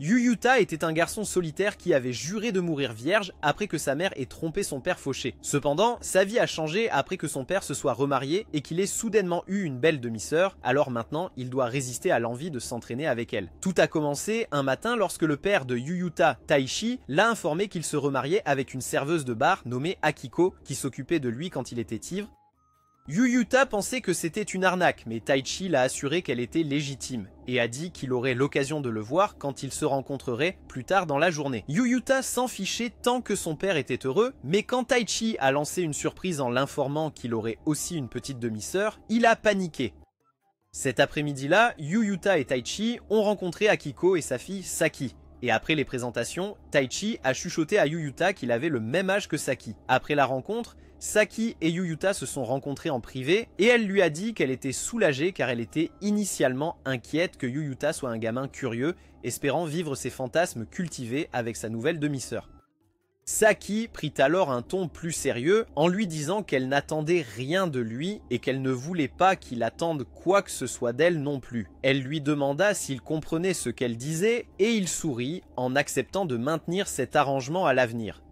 Yuyuta était un garçon solitaire qui avait juré de mourir vierge après que sa mère ait trompé son père fauché. Cependant, sa vie a changé après que son père se soit remarié et qu'il ait soudainement eu une belle demi-sœur, alors maintenant il doit résister à l'envie de s'entraîner avec elle. Tout a commencé un matin lorsque le père de Yuyuta, Taichi, l'a informé qu'il se remariait avec une serveuse de bar nommée Akiko qui s'occupait de lui quand il était ivre. Yuyuta pensait que c'était une arnaque, mais Taichi l'a assuré qu'elle était légitime, et a dit qu'il aurait l'occasion de le voir quand ils se rencontreraient plus tard dans la journée. Yuyuta s'en fichait tant que son père était heureux, mais quand Taichi a lancé une surprise en l'informant qu'il aurait aussi une petite demi-sœur, il a paniqué. Cet après-midi-là, Yuyuta et Taichi ont rencontré Akiko et sa fille Saki. Et après les présentations, Taichi a chuchoté à Yuyuta qu'il avait le même âge que Saki. Après la rencontre, Saki et Yuyuta se sont rencontrés en privé et elle lui a dit qu'elle était soulagée car elle était initialement inquiète que Yuyuta soit un gamin curieux, espérant vivre ses fantasmes cultivés avec sa nouvelle demi-sœur. Saki prit alors un ton plus sérieux en lui disant qu'elle n'attendait rien de lui et qu'elle ne voulait pas qu'il attende quoi que ce soit d'elle non plus. Elle lui demanda s'il comprenait ce qu'elle disait et il sourit en acceptant de maintenir cet arrangement à l'avenir.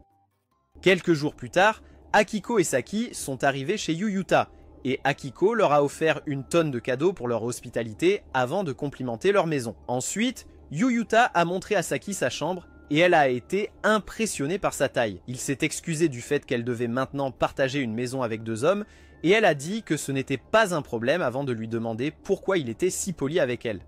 Quelques jours plus tard, Akiko et Saki sont arrivés chez Yuyuta et Akiko leur a offert une tonne de cadeaux pour leur hospitalité avant de complimenter leur maison. Ensuite, Yuyuta a montré à Saki sa chambre et elle a été impressionnée par sa taille. Il s'est excusé du fait qu'elle devait maintenant partager une maison avec 2 hommes et elle a dit que ce n'était pas un problème avant de lui demander pourquoi il était si poli avec elle.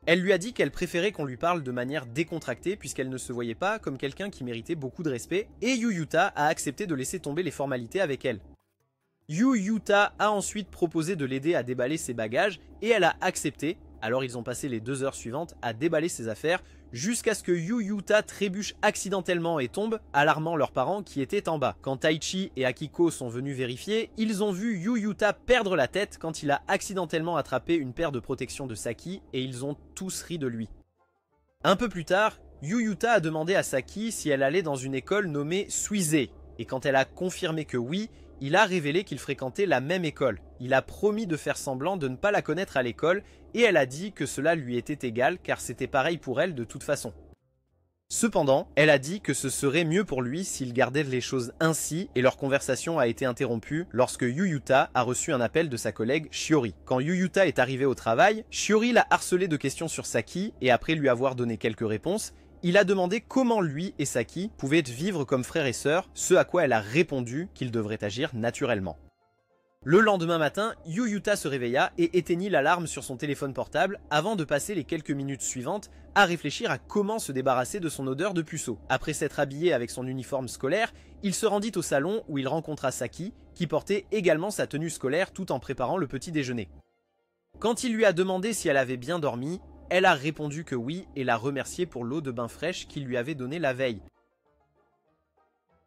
Elle lui a dit qu'elle préférait qu'on lui parle de manière décontractée puisqu'elle ne se voyait pas comme quelqu'un qui méritait beaucoup de respect et Yuyuta a accepté de laisser tomber les formalités avec elle. Yuyuta a ensuite proposé de l'aider à déballer ses bagages et elle a accepté, alors ils ont passé les 2 heures suivantes à déballer ses affaires jusqu'à ce que Yuyuta trébuche accidentellement et tombe, alarmant leurs parents qui étaient en bas. Quand Taichi et Akiko sont venus vérifier, ils ont vu Yuyuta perdre la tête quand il a accidentellement attrapé une paire de protection de Saki et ils ont tous ri de lui. Un peu plus tard, Yuyuta a demandé à Saki si elle allait dans une école nommée Suisei et quand elle a confirmé que oui, il a révélé qu'il fréquentait la même école. Il a promis de faire semblant de ne pas la connaître à l'école et elle a dit que cela lui était égal car c'était pareil pour elle de toute façon. Cependant, elle a dit que ce serait mieux pour lui s'il gardait les choses ainsi et leur conversation a été interrompue lorsque Yuyuta a reçu un appel de sa collègue Shiori. Quand Yuyuta est arrivé au travail, Shiori l'a harcelé de questions sur Saki et après lui avoir donné quelques réponses, il a demandé comment lui et Saki pouvaient vivre comme frères et sœurs, ce à quoi elle a répondu qu'il devrait agir naturellement. Le lendemain matin, Yuyuta se réveilla et éteignit l'alarme sur son téléphone portable avant de passer les quelques minutes suivantes à réfléchir à comment se débarrasser de son odeur de puceau. Après s'être habillé avec son uniforme scolaire, il se rendit au salon où il rencontra Saki, qui portait également sa tenue scolaire tout en préparant le petit déjeuner. Quand il lui a demandé si elle avait bien dormi, elle a répondu que oui et l'a remercié pour l'eau de bain fraîche qu'il lui avait donnée la veille.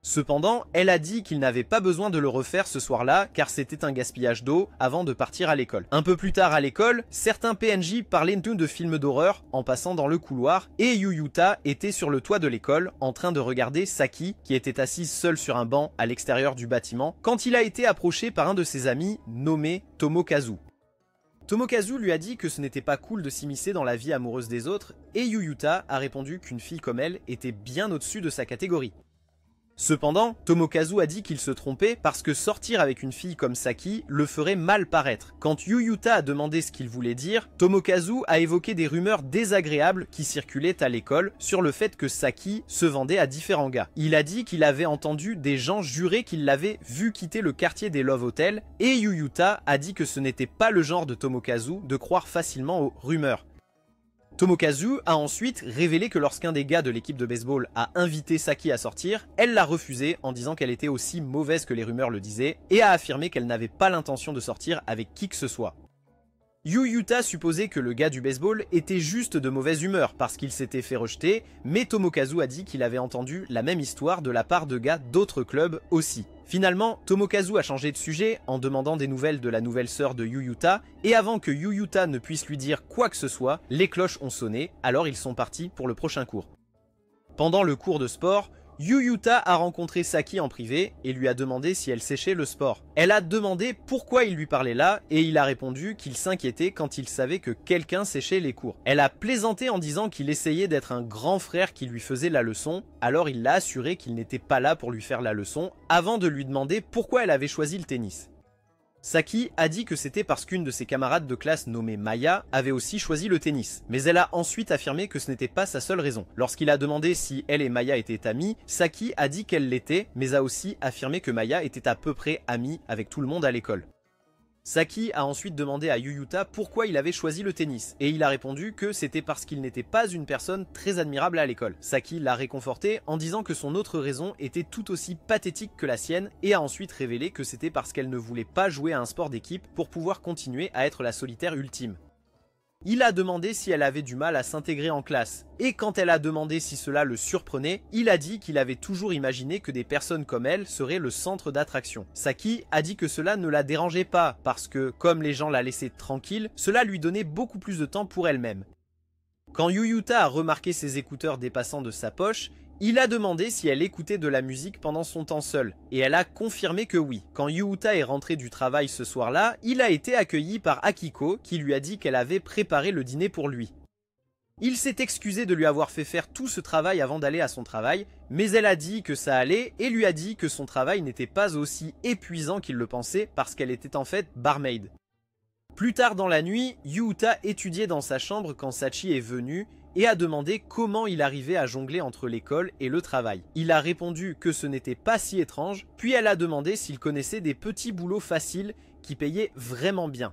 Cependant, elle a dit qu'il n'avait pas besoin de le refaire ce soir-là car c'était un gaspillage d'eau avant de partir à l'école. Un peu plus tard à l'école, certains PNJ parlaient de films d'horreur en passant dans le couloir et Yuyuta était sur le toit de l'école en train de regarder Saki qui était assise seule sur un banc à l'extérieur du bâtiment quand il a été approché par un de ses amis nommé Tomokazu. Tomokazu lui a dit que ce n'était pas cool de s'immiscer dans la vie amoureuse des autres et Yuyuta a répondu qu'une fille comme elle était bien au-dessus de sa catégorie. Cependant, Tomokazu a dit qu'il se trompait parce que sortir avec une fille comme Saki le ferait mal paraître. Quand Yuyuta a demandé ce qu'il voulait dire, Tomokazu a évoqué des rumeurs désagréables qui circulaient à l'école sur le fait que Saki se vendait à différents gars. Il a dit qu'il avait entendu des gens jurer qu'il l'avaient vu quitter le quartier des Love Hotel et Yuyuta a dit que ce n'était pas le genre de Tomokazu de croire facilement aux rumeurs. Tomokazu a ensuite révélé que lorsqu'un des gars de l'équipe de baseball a invité Saki à sortir, elle l'a refusé en disant qu'elle était aussi mauvaise que les rumeurs le disaient et a affirmé qu'elle n'avait pas l'intention de sortir avec qui que ce soit. Yuyuta supposait que le gars du baseball était juste de mauvaise humeur parce qu'il s'était fait rejeter, mais Tomokazu a dit qu'il avait entendu la même histoire de la part de gars d'autres clubs aussi. Finalement, Tomokazu a changé de sujet en demandant des nouvelles de la nouvelle sœur de Yuyuta, et avant que Yuyuta ne puisse lui dire quoi que ce soit, les cloches ont sonné, alors ils sont partis pour le prochain cours. Pendant le cours de sport, Yu Yuta a rencontré Saki en privé et lui a demandé si elle séchait le sport. Elle a demandé pourquoi il lui parlait là et il a répondu qu'il s'inquiétait quand il savait que quelqu'un séchait les cours. Elle a plaisanté en disant qu'il essayait d'être un grand frère qui lui faisait la leçon, alors il l'a assuré qu'il n'était pas là pour lui faire la leçon avant de lui demander pourquoi elle avait choisi le tennis. Saki a dit que c'était parce qu'une de ses camarades de classe nommée Maya avait aussi choisi le tennis, mais elle a ensuite affirmé que ce n'était pas sa seule raison. Lorsqu'il a demandé si elle et Maya étaient amies, Saki a dit qu'elle l'était, mais a aussi affirmé que Maya était à peu près amie avec tout le monde à l'école. Saki a ensuite demandé à Yu Yuta pourquoi il avait choisi le tennis, et il a répondu que c'était parce qu'il n'était pas une personne très admirable à l'école. Saki l'a réconforté en disant que son autre raison était tout aussi pathétique que la sienne, et a ensuite révélé que c'était parce qu'elle ne voulait pas jouer à un sport d'équipe pour pouvoir continuer à être la solitaire ultime. Il a demandé si elle avait du mal à s'intégrer en classe, et quand elle a demandé si cela le surprenait, il a dit qu'il avait toujours imaginé que des personnes comme elle seraient le centre d'attraction. Saki a dit que cela ne la dérangeait pas, parce que, comme les gens la laissaient tranquille, cela lui donnait beaucoup plus de temps pour elle-même. Quand Yu Yuta a remarqué ses écouteurs dépassant de sa poche, il a demandé si elle écoutait de la musique pendant son temps seul, et elle a confirmé que oui. Quand Yu Yuta est rentré du travail ce soir-là, il a été accueilli par Akiko qui lui a dit qu'elle avait préparé le dîner pour lui. Il s'est excusé de lui avoir fait faire tout ce travail avant d'aller à son travail, mais elle a dit que ça allait et lui a dit que son travail n'était pas aussi épuisant qu'il le pensait parce qu'elle était en fait barmaid. Plus tard dans la nuit, Yu Yuta étudiait dans sa chambre quand Sachi est venu et a demandé comment il arrivait à jongler entre l'école et le travail. Il a répondu que ce n'était pas si étrange, puis elle a demandé s'il connaissait des petits boulots faciles qui payaient vraiment bien.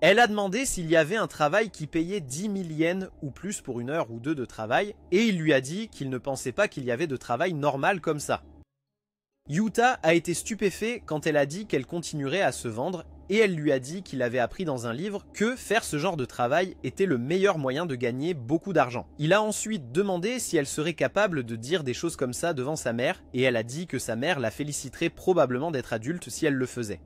Elle a demandé s'il y avait un travail qui payait 10 000 yens ou plus pour 1 heure ou 2 de travail, et il lui a dit qu'il ne pensait pas qu'il y avait de travail normal comme ça. Yuta a été stupéfait quand elle a dit qu'elle continuerait à se vendre, et elle lui a dit qu'il avait appris dans un livre que faire ce genre de travail était le meilleur moyen de gagner beaucoup d'argent. Il a ensuite demandé si elle serait capable de dire des choses comme ça devant sa mère, et elle a dit que sa mère la féliciterait probablement d'être adulte si elle le faisait.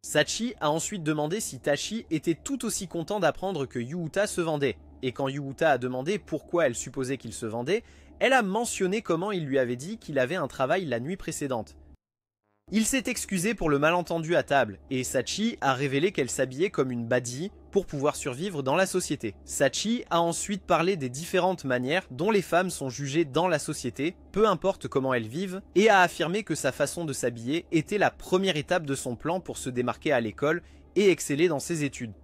Sachi a ensuite demandé si Tachi était tout aussi content d'apprendre que Yu Yuta se vendait, et quand Yu Yuta a demandé pourquoi elle supposait qu'il se vendait, elle a mentionné comment il lui avait dit qu'il avait un travail la nuit précédente. Il s'est excusé pour le malentendu à table, et Sachi a révélé qu'elle s'habillait comme une baddie pour pouvoir survivre dans la société. Sachi a ensuite parlé des différentes manières dont les femmes sont jugées dans la société, peu importe comment elles vivent, et a affirmé que sa façon de s'habiller était la première étape de son plan pour se démarquer à l'école et exceller dans ses études.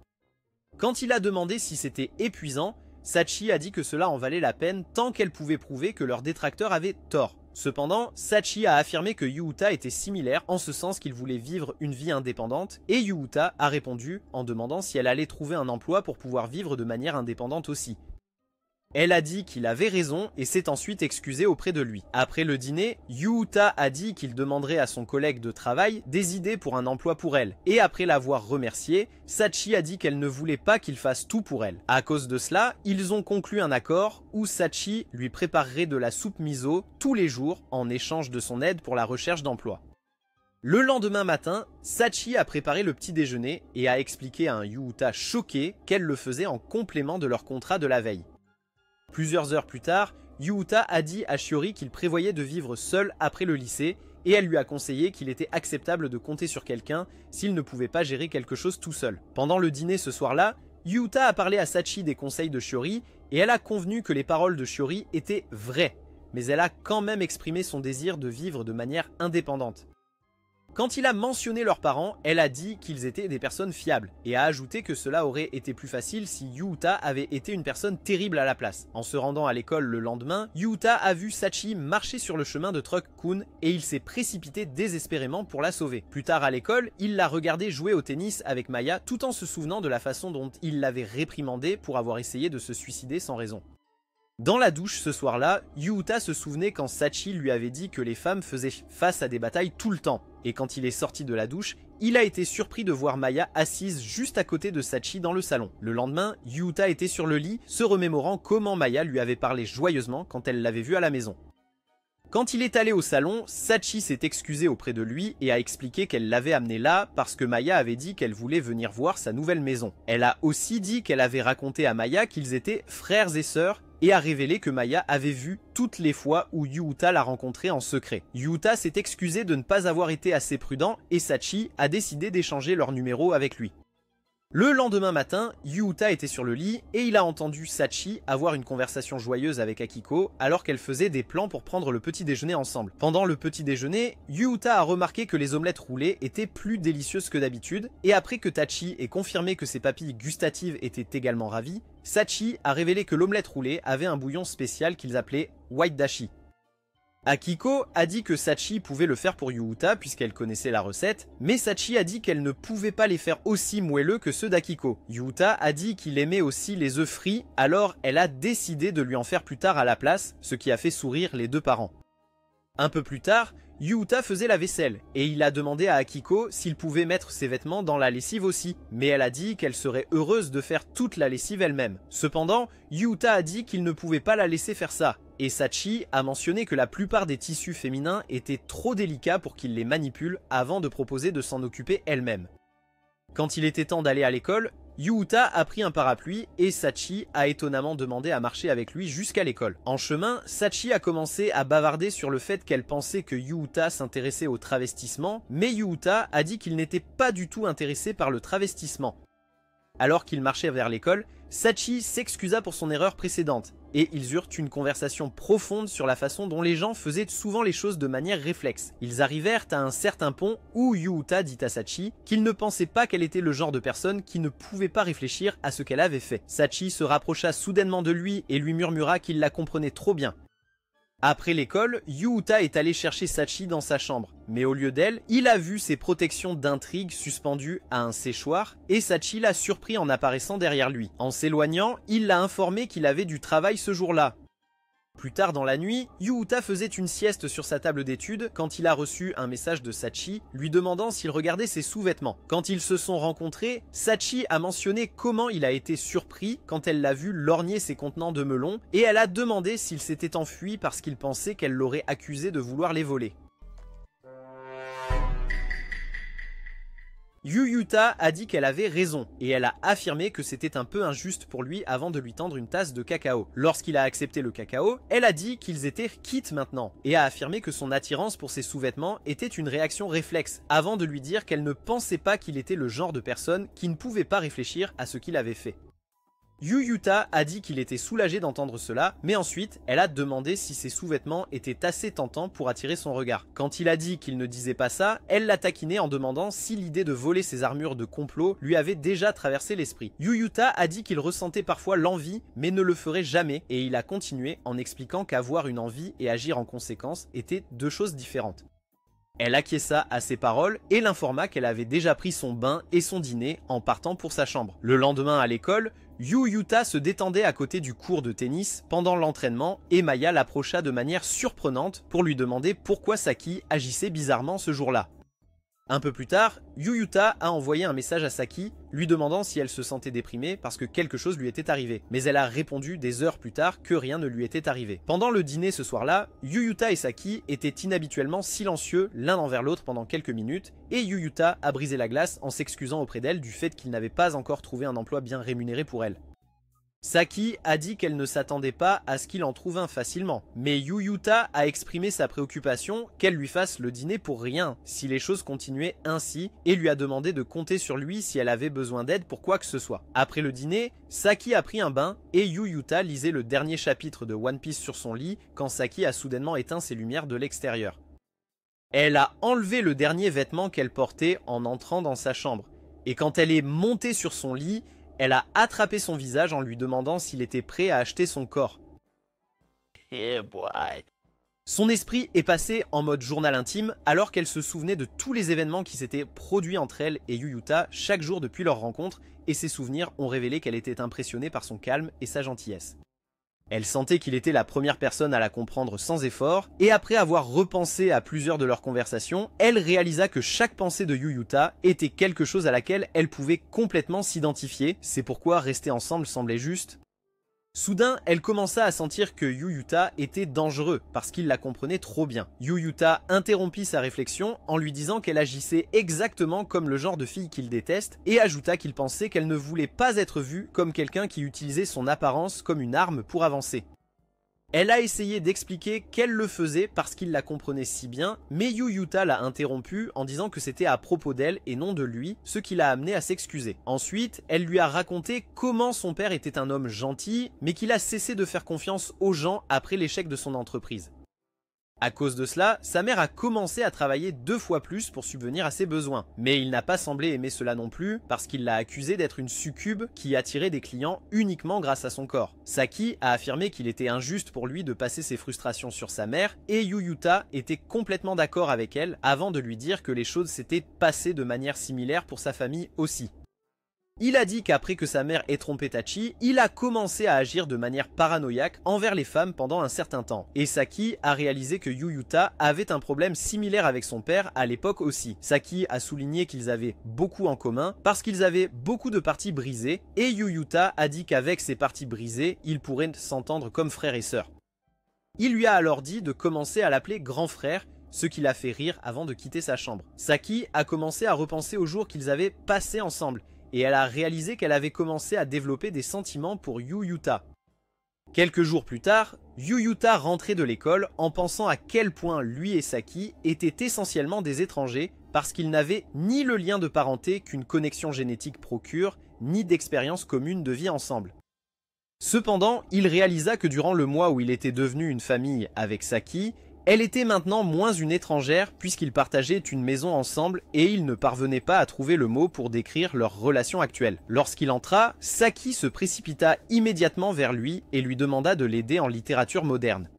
Quand il a demandé si c'était épuisant, Sachi a dit que cela en valait la peine tant qu'elle pouvait prouver que leurs détracteurs avaient tort. Cependant, Sachi a affirmé que Yu Yuta était similaire en ce sens qu'il voulait vivre une vie indépendante et Yu Yuta a répondu en demandant si elle allait trouver un emploi pour pouvoir vivre de manière indépendante aussi. Elle a dit qu'il avait raison et s'est ensuite excusée auprès de lui. Après le dîner, Yu Yuta a dit qu'il demanderait à son collègue de travail des idées pour un emploi pour elle. Et après l'avoir remercié, Sachi a dit qu'elle ne voulait pas qu'il fasse tout pour elle. À cause de cela, ils ont conclu un accord où Sachi lui préparerait de la soupe miso tous les jours en échange de son aide pour la recherche d'emploi. Le lendemain matin, Sachi a préparé le petit déjeuner et a expliqué à un Yu Yuta choqué qu'elle le faisait en complément de leur contrat de la veille. Plusieurs heures plus tard, Yu Yuta a dit à Shiori qu'il prévoyait de vivre seul après le lycée et elle lui a conseillé qu'il était acceptable de compter sur quelqu'un s'il ne pouvait pas gérer quelque chose tout seul. Pendant le dîner ce soir-là, Yu Yuta a parlé à Sachi des conseils de Shiori et elle a convenu que les paroles de Shiori étaient vraies, mais elle a quand même exprimé son désir de vivre de manière indépendante. Quand il a mentionné leurs parents, elle a dit qu'ils étaient des personnes fiables et a ajouté que cela aurait été plus facile si Yu Yuta avait été une personne terrible à la place. En se rendant à l'école le lendemain, Yu Yuta a vu Sachi marcher sur le chemin de Truck-kun et il s'est précipité désespérément pour la sauver. Plus tard à l'école, il l'a regardé jouer au tennis avec Maya tout en se souvenant de la façon dont il l'avait réprimandée pour avoir essayé de se suicider sans raison. Dans la douche ce soir-là, Yu Yuta se souvenait quand Sachi lui avait dit que les femmes faisaient face à des batailles tout le temps. Et quand il est sorti de la douche, il a été surpris de voir Maya assise juste à côté de Sachi dans le salon. Le lendemain, Yu Yuta était sur le lit, se remémorant comment Maya lui avait parlé joyeusement quand elle l'avait vu à la maison. Quand il est allé au salon, Sachi s'est excusé auprès de lui et a expliqué qu'elle l'avait amené là parce que Maya avait dit qu'elle voulait venir voir sa nouvelle maison. Elle a aussi dit qu'elle avait raconté à Maya qu'ils étaient frères et sœurs et a révélé que Maya avait vu toutes les fois où Yuuta l'a rencontré en secret. Yuuta s'est excusé de ne pas avoir été assez prudent et Sachi a décidé d'échanger leur numéro avec lui. Le lendemain matin, Yuuta était sur le lit et il a entendu Sachi avoir une conversation joyeuse avec Akiko alors qu'elle faisait des plans pour prendre le petit déjeuner ensemble. Pendant le petit déjeuner, Yuuta a remarqué que les omelettes roulées étaient plus délicieuses que d'habitude et après que Tachi ait confirmé que ses papilles gustatives étaient également ravies, Sachi a révélé que l'omelette roulée avait un bouillon spécial qu'ils appelaient White Dashi. Akiko a dit que Sachi pouvait le faire pour Yuuta puisqu'elle connaissait la recette, mais Sachi a dit qu'elle ne pouvait pas les faire aussi moelleux que ceux d'Akiko. Yuuta a dit qu'il aimait aussi les œufs frits, alors elle a décidé de lui en faire plus tard à la place, ce qui a fait sourire les deux parents. Un peu plus tard, Yuuta faisait la vaisselle et il a demandé à Akiko s'il pouvait mettre ses vêtements dans la lessive aussi, mais elle a dit qu'elle serait heureuse de faire toute la lessive elle-même. Cependant, Yuuta a dit qu'il ne pouvait pas la laisser faire ça, et Sachi a mentionné que la plupart des tissus féminins étaient trop délicats pour qu'il les manipule avant de proposer de s'en occuper elle-même. Quand il était temps d'aller à l'école, Yuuta a pris un parapluie et Sachi a étonnamment demandé à marcher avec lui jusqu'à l'école. En chemin, Sachi a commencé à bavarder sur le fait qu'elle pensait que Yuuta s'intéressait au travestissement, mais Yuuta a dit qu'il n'était pas du tout intéressé par le travestissement. Alors qu'il marchait vers l'école, Sachi s'excusa pour son erreur précédente, et ils eurent une conversation profonde sur la façon dont les gens faisaient souvent les choses de manière réflexe. Ils arrivèrent à un certain pont où Yuuta dit à Sachi qu'il ne pensait pas qu'elle était le genre de personne qui ne pouvait pas réfléchir à ce qu'elle avait fait. Sachi se rapprocha soudainement de lui et lui murmura qu'il la comprenait trop bien. Après l'école, Yuuta est allé chercher Sachi dans sa chambre, mais au lieu d'elle, il a vu ses protections d'intrigue suspendues à un séchoir et Sachi l'a surpris en apparaissant derrière lui. En s'éloignant, il l'a informé qu'il avait du travail ce jour-là. Plus tard dans la nuit, Yuuta faisait une sieste sur sa table d'études quand il a reçu un message de Sachi lui demandant s'il regardait ses sous-vêtements. Quand ils se sont rencontrés, Sachi a mentionné comment il a été surpris quand elle l'a vu lorgner ses contenants de melons et elle a demandé s'il s'était enfui parce qu'il pensait qu'elle l'aurait accusé de vouloir les voler. Yuuta a dit qu'elle avait raison, et elle a affirmé que c'était un peu injuste pour lui avant de lui tendre une tasse de cacao. Lorsqu'il a accepté le cacao, elle a dit qu'ils étaient quittes maintenant, et a affirmé que son attirance pour ses sous-vêtements était une réaction réflexe, avant de lui dire qu'elle ne pensait pas qu'il était le genre de personne qui ne pouvait pas réfléchir à ce qu'il avait fait. Yuuta a dit qu'il était soulagé d'entendre cela, mais ensuite, elle a demandé si ses sous-vêtements étaient assez tentants pour attirer son regard. Quand il a dit qu'il ne disait pas ça, elle l'a taquiné en demandant si l'idée de voler ses armures de complot lui avait déjà traversé l'esprit. Yuuta a dit qu'il ressentait parfois l'envie, mais ne le ferait jamais, et il a continué en expliquant qu'avoir une envie et agir en conséquence étaient deux choses différentes. Elle acquiesça à ses paroles et l'informa qu'elle avait déjà pris son bain et son dîner en partant pour sa chambre. Le lendemain à l'école, Yuuta se détendait à côté du court de tennis pendant l'entraînement et Maya l'approcha de manière surprenante pour lui demander pourquoi Saki agissait bizarrement ce jour-là. Un peu plus tard, Yuuta a envoyé un message à Saki lui demandant si elle se sentait déprimée parce que quelque chose lui était arrivé. Mais elle a répondu des heures plus tard que rien ne lui était arrivé. Pendant le dîner ce soir-là, Yuuta et Saki étaient inhabituellement silencieux l'un envers l'autre pendant quelques minutes et Yuuta a brisé la glace en s'excusant auprès d'elle du fait qu'il n'avait pas encore trouvé un emploi bien rémunéré pour elle. Saki a dit qu'elle ne s'attendait pas à ce qu'il en trouve un facilement, mais Yuuta a exprimé sa préoccupation qu'elle lui fasse le dîner pour rien si les choses continuaient ainsi et lui a demandé de compter sur lui si elle avait besoin d'aide pour quoi que ce soit. Après le dîner, Saki a pris un bain et Yuuta lisait le dernier chapitre de One Piece sur son lit quand Saki a soudainement éteint ses lumières de l'extérieur. Elle a enlevé le dernier vêtement qu'elle portait en entrant dans sa chambre, et quand elle est montée sur son lit, elle a attrapé son visage en lui demandant s'il était prêt à acheter son corps. Yeah, boy. Son esprit est passé en mode journal intime alors qu'elle se souvenait de tous les événements qui s'étaient produits entre elle et Yuuta chaque jour depuis leur rencontre et ses souvenirs ont révélé qu'elle était impressionnée par son calme et sa gentillesse. Elle sentait qu'il était la première personne à la comprendre sans effort, et après avoir repensé à plusieurs de leurs conversations, elle réalisa que chaque pensée de Yuuta était quelque chose à laquelle elle pouvait complètement s'identifier, c'est pourquoi rester ensemble semblait juste. Soudain, elle commença à sentir que Yu Yuta était dangereux parce qu'il la comprenait trop bien. Yu Yuta interrompit sa réflexion en lui disant qu'elle agissait exactement comme le genre de fille qu'il déteste et ajouta qu'il pensait qu'elle ne voulait pas être vue comme quelqu'un qui utilisait son apparence comme une arme pour avancer. Elle a essayé d'expliquer qu'elle le faisait parce qu'il la comprenait si bien, mais Yu Yuta l'a interrompu en disant que c'était à propos d'elle et non de lui, ce qui l'a amené à s'excuser. Ensuite, elle lui a raconté comment son père était un homme gentil, mais qu'il a cessé de faire confiance aux gens après l'échec de son entreprise. À cause de cela, sa mère a commencé à travailler 2 fois plus pour subvenir à ses besoins. Mais il n'a pas semblé aimer cela non plus, parce qu'il l'a accusée d'être une succube qui attirait des clients uniquement grâce à son corps. Saki a affirmé qu'il était injuste pour lui de passer ses frustrations sur sa mère, et Yu Yuta était complètement d'accord avec elle avant de lui dire que les choses s'étaient passées de manière similaire pour sa famille aussi. Il a dit qu'après que sa mère ait trompé Tachi, il a commencé à agir de manière paranoïaque envers les femmes pendant un certain temps. Et Saki a réalisé que Yu Yuta avait un problème similaire avec son père à l'époque aussi. Saki a souligné qu'ils avaient beaucoup en commun parce qu'ils avaient beaucoup de parties brisées et Yu Yuta a dit qu'avec ces parties brisées, ils pourraient s'entendre comme frère et sœur. Il lui a alors dit de commencer à l'appeler grand frère, ce qui l'a fait rire avant de quitter sa chambre. Saki a commencé à repenser aux jours qu'ils avaient passés ensemble et elle a réalisé qu'elle avait commencé à développer des sentiments pour Yu Yuta. Quelques jours plus tard, Yu Yuta rentrait de l'école en pensant à quel point lui et Saki étaient essentiellement des étrangers parce qu'ils n'avaient ni le lien de parenté qu'une connexion génétique procure, ni d'expérience commune de vie ensemble. Cependant, il réalisa que durant le mois où il était devenu une famille avec Saki, elle était maintenant moins une étrangère puisqu'ils partageaient une maison ensemble et ils ne parvenaient pas à trouver le mot pour décrire leur relation actuelle. Lorsqu'il entra, Saki se précipita immédiatement vers lui et lui demanda de l'aider en littérature moderne.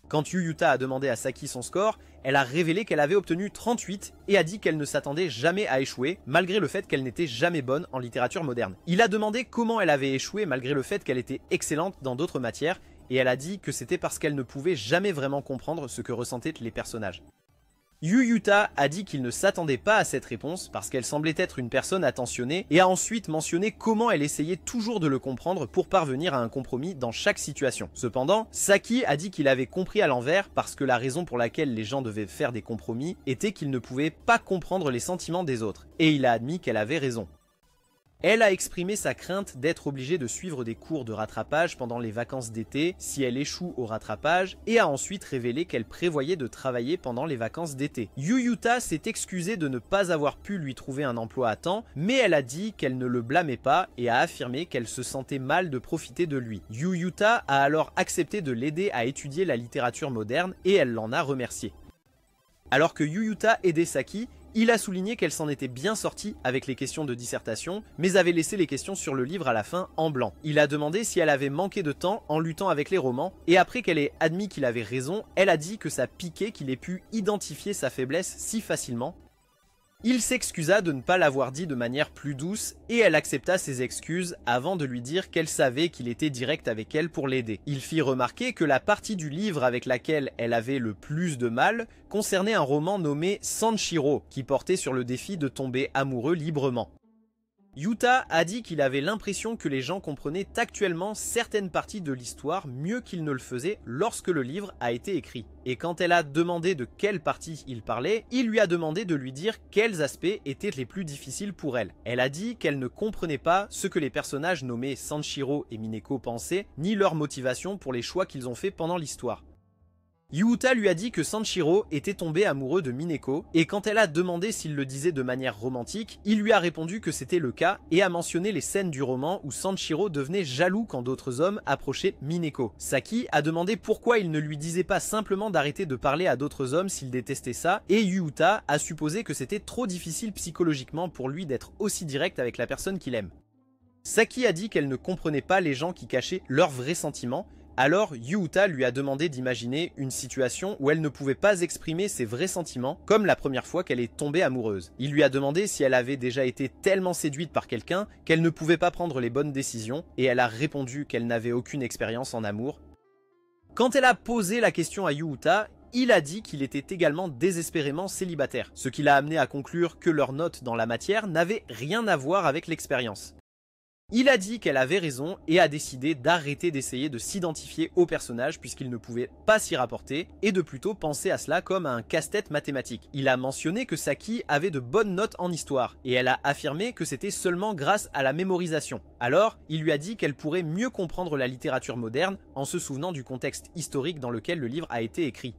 Quand Yu Yuta a demandé à Saki son score, elle a révélé qu'elle avait obtenu 38 et a dit qu'elle ne s'attendait jamais à échouer, malgré le fait qu'elle n'était jamais bonne en littérature moderne. Il a demandé comment elle avait échoué malgré le fait qu'elle était excellente dans d'autres matières, et elle a dit que c'était parce qu'elle ne pouvait jamais vraiment comprendre ce que ressentaient les personnages. Yu Yuta a dit qu'il ne s'attendait pas à cette réponse parce qu'elle semblait être une personne attentionnée et a ensuite mentionné comment elle essayait toujours de le comprendre pour parvenir à un compromis dans chaque situation. Cependant, Saki a dit qu'il avait compris à l'envers parce que la raison pour laquelle les gens devaient faire des compromis était qu'ils ne pouvaient pas comprendre les sentiments des autres, et il a admis qu'elle avait raison. Elle a exprimé sa crainte d'être obligée de suivre des cours de rattrapage pendant les vacances d'été si elle échoue au rattrapage et a ensuite révélé qu'elle prévoyait de travailler pendant les vacances d'été. Yu Yuta s'est excusée de ne pas avoir pu lui trouver un emploi à temps, mais elle a dit qu'elle ne le blâmait pas et a affirmé qu'elle se sentait mal de profiter de lui. Yu Yuta a alors accepté de l'aider à étudier la littérature moderne et elle l'en a remercié. Alors que Yu Yuta aidait Saki, il a souligné qu'elle s'en était bien sortie avec les questions de dissertation, mais avait laissé les questions sur le livre à la fin en blanc. Il a demandé si elle avait manqué de temps en luttant avec les romans, et après qu'elle ait admis qu'il avait raison, elle a dit que ça piquait qu'il ait pu identifier sa faiblesse si facilement. Il s'excusa de ne pas l'avoir dit de manière plus douce et elle accepta ses excuses avant de lui dire qu'elle savait qu'il était direct avec elle pour l'aider. Il fit remarquer que la partie du livre avec laquelle elle avait le plus de mal concernait un roman nommé Sanshiro qui portait sur le défi de tomber amoureux librement. Yuta a dit qu'il avait l'impression que les gens comprenaient actuellement certaines parties de l'histoire mieux qu'ils ne le faisaient lorsque le livre a été écrit. Et quand elle a demandé de quelle partie il parlait, il lui a demandé de lui dire quels aspects étaient les plus difficiles pour elle. Elle a dit qu'elle ne comprenait pas ce que les personnages nommés Sanshiro et Mineko pensaient, ni leur motivation pour les choix qu'ils ont faits pendant l'histoire. Yuta lui a dit que Sanshiro était tombé amoureux de Mineko, et quand elle a demandé s'il le disait de manière romantique, il lui a répondu que c'était le cas et a mentionné les scènes du roman où Sanshiro devenait jaloux quand d'autres hommes approchaient Mineko. Saki a demandé pourquoi il ne lui disait pas simplement d'arrêter de parler à d'autres hommes s'il détestait ça, et Yuta a supposé que c'était trop difficile psychologiquement pour lui d'être aussi direct avec la personne qu'il aime. Saki a dit qu'elle ne comprenait pas les gens qui cachaient leurs vrais sentiments. Alors Yuta lui a demandé d'imaginer une situation où elle ne pouvait pas exprimer ses vrais sentiments, comme la première fois qu'elle est tombée amoureuse. Il lui a demandé si elle avait déjà été tellement séduite par quelqu'un qu'elle ne pouvait pas prendre les bonnes décisions, et elle a répondu qu'elle n'avait aucune expérience en amour. Quand elle a posé la question à Yuta, il a dit qu'il était également désespérément célibataire, ce qui l'a amené à conclure que leurs notes dans la matière n'avaient rien à voir avec l'expérience. Il a dit qu'elle avait raison et a décidé d'arrêter d'essayer de s'identifier au personnage puisqu'il ne pouvait pas s'y rapporter et de plutôt penser à cela comme à un casse-tête mathématique. Il a mentionné que Saki avait de bonnes notes en histoire et elle a affirmé que c'était seulement grâce à la mémorisation. Alors, il lui a dit qu'elle pourrait mieux comprendre la littérature moderne en se souvenant du contexte historique dans lequel le livre a été écrit.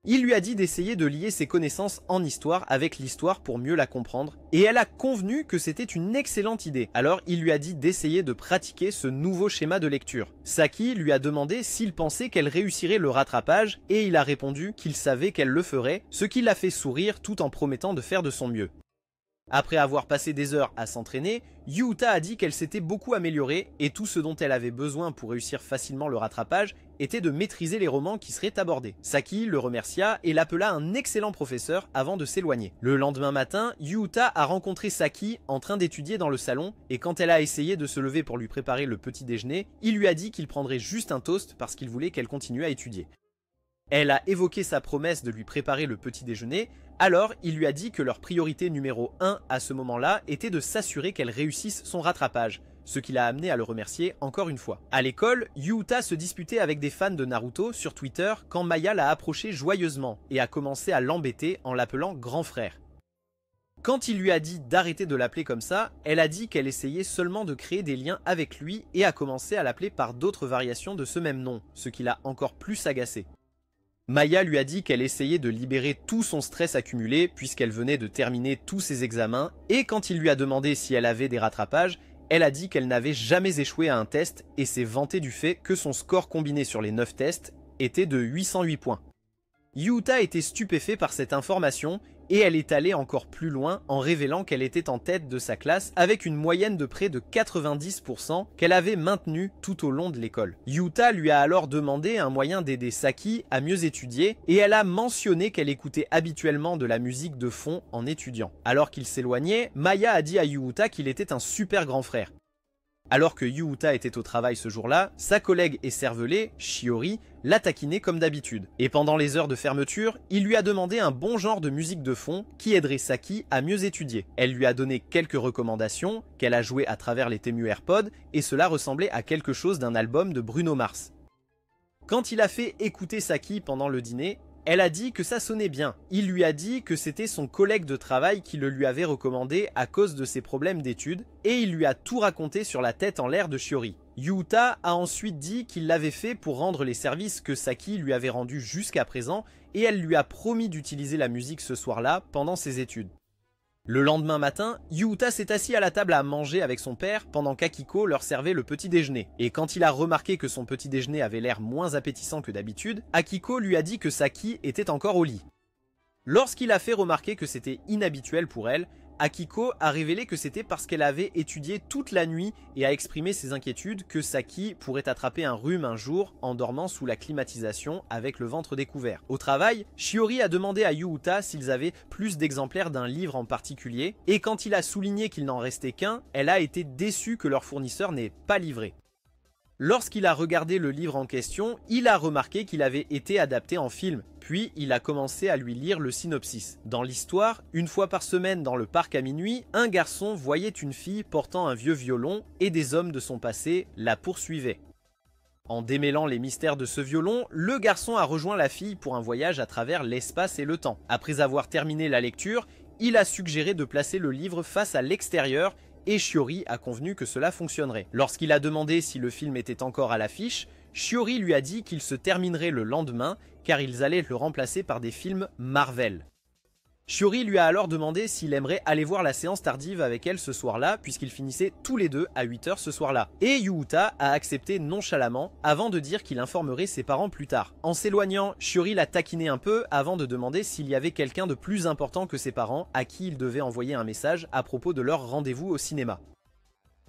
Il lui a dit d'essayer de lier ses connaissances en histoire avec l'histoire pour mieux la comprendre, et elle a convenu que c'était une excellente idée. Alors il lui a dit d'essayer de pratiquer ce nouveau schéma de lecture. Saki lui a demandé s'il pensait qu'elle réussirait le rattrapage, et il a répondu qu'il savait qu'elle le ferait, ce qui l'a fait sourire tout en promettant de faire de son mieux. Après avoir passé des heures à s'entraîner, Yuuta a dit qu'elle s'était beaucoup améliorée et tout ce dont elle avait besoin pour réussir facilement le rattrapage était de maîtriser les romans qui seraient abordés. Saki le remercia et l'appela un excellent professeur avant de s'éloigner. Le lendemain matin, Yuuta a rencontré Saki en train d'étudier dans le salon et quand elle a essayé de se lever pour lui préparer le petit déjeuner, il lui a dit qu'il prendrait juste un toast parce qu'il voulait qu'elle continue à étudier. Elle a évoqué sa promesse de lui préparer le petit déjeuner, alors il lui a dit que leur priorité numéro 1 à ce moment-là était de s'assurer qu'elle réussisse son rattrapage, ce qui l'a amené à le remercier encore une fois. À l'école, Yuuta se disputait avec des fans de Naruto sur Twitter quand Maya l'a approché joyeusement et a commencé à l'embêter en l'appelant grand frère. Quand il lui a dit d'arrêter de l'appeler comme ça, elle a dit qu'elle essayait seulement de créer des liens avec lui et a commencé à l'appeler par d'autres variations de ce même nom, ce qui l'a encore plus agacé. Maya lui a dit qu'elle essayait de libérer tout son stress accumulé puisqu'elle venait de terminer tous ses examens et quand il lui a demandé si elle avait des rattrapages, elle a dit qu'elle n'avait jamais échoué à un test et s'est vantée du fait que son score combiné sur les 9 tests était de 808 points. Yuuta était stupéfait par cette information et elle est allée encore plus loin en révélant qu'elle était en tête de sa classe avec une moyenne de près de 90% qu'elle avait maintenue tout au long de l'école. Yuuta lui a alors demandé un moyen d'aider Saki à mieux étudier et elle a mentionné qu'elle écoutait habituellement de la musique de fond en étudiant. Alors qu'il s'éloignait, Maya a dit à Yuuta qu'il était un super grand frère. Alors que Yuuta était au travail ce jour-là, sa collègue écervelée, Shiori, l'a taquiné comme d'habitude. Et pendant les heures de fermeture, il lui a demandé un bon genre de musique de fond qui aiderait Saki à mieux étudier. Elle lui a donné quelques recommandations qu'elle a jouées à travers les Temu AirPods et cela ressemblait à quelque chose d'un album de Bruno Mars. Quand il a fait écouter Saki pendant le dîner, elle a dit que ça sonnait bien. Il lui a dit que c'était son collègue de travail qui le lui avait recommandé à cause de ses problèmes d'études et il lui a tout raconté sur la tête en l'air de Shiori. Yuuta a ensuite dit qu'il l'avait fait pour rendre les services que Saki lui avait rendus jusqu'à présent et elle lui a promis d'utiliser la musique ce soir-là pendant ses études. Le lendemain matin, Yuuta s'est assis à la table à manger avec son père pendant qu'Akiko leur servait le petit déjeuner. Et quand il a remarqué que son petit déjeuner avait l'air moins appétissant que d'habitude, Akiko lui a dit que Saki était encore au lit. Lorsqu'il a fait remarquer que c'était inhabituel pour elle, Akiko a révélé que c'était parce qu'elle avait étudié toute la nuit et a exprimé ses inquiétudes que Saki pourrait attraper un rhume un jour en dormant sous la climatisation avec le ventre découvert. Au travail, Shiori a demandé à Yuuta s'ils avaient plus d'exemplaires d'un livre en particulier et quand il a souligné qu'il n'en restait qu'un, elle a été déçue que leur fournisseur n'ait pas livré. Lorsqu'il a regardé le livre en question, il a remarqué qu'il avait été adapté en film, puis il a commencé à lui lire le synopsis. Dans l'histoire, une fois par semaine dans le parc à minuit, un garçon voyait une fille portant un vieux violon et des hommes de son passé la poursuivaient. En démêlant les mystères de ce violon, le garçon a rejoint la fille pour un voyage à travers l'espace et le temps. Après avoir terminé la lecture, il a suggéré de placer le livre face à l'extérieur et Shiori a convenu que cela fonctionnerait. Lorsqu'il a demandé si le film était encore à l'affiche, Shiori lui a dit qu'il se terminerait le lendemain car ils allaient le remplacer par des films Marvel. Shiori lui a alors demandé s'il aimerait aller voir la séance tardive avec elle ce soir-là puisqu'ils finissaient tous les deux à 8 h ce soir-là. Et Yuuta a accepté nonchalamment avant de dire qu'il informerait ses parents plus tard. En s'éloignant, Shiori l'a taquiné un peu avant de demander s'il y avait quelqu'un de plus important que ses parents à qui il devait envoyer un message à propos de leur rendez-vous au cinéma.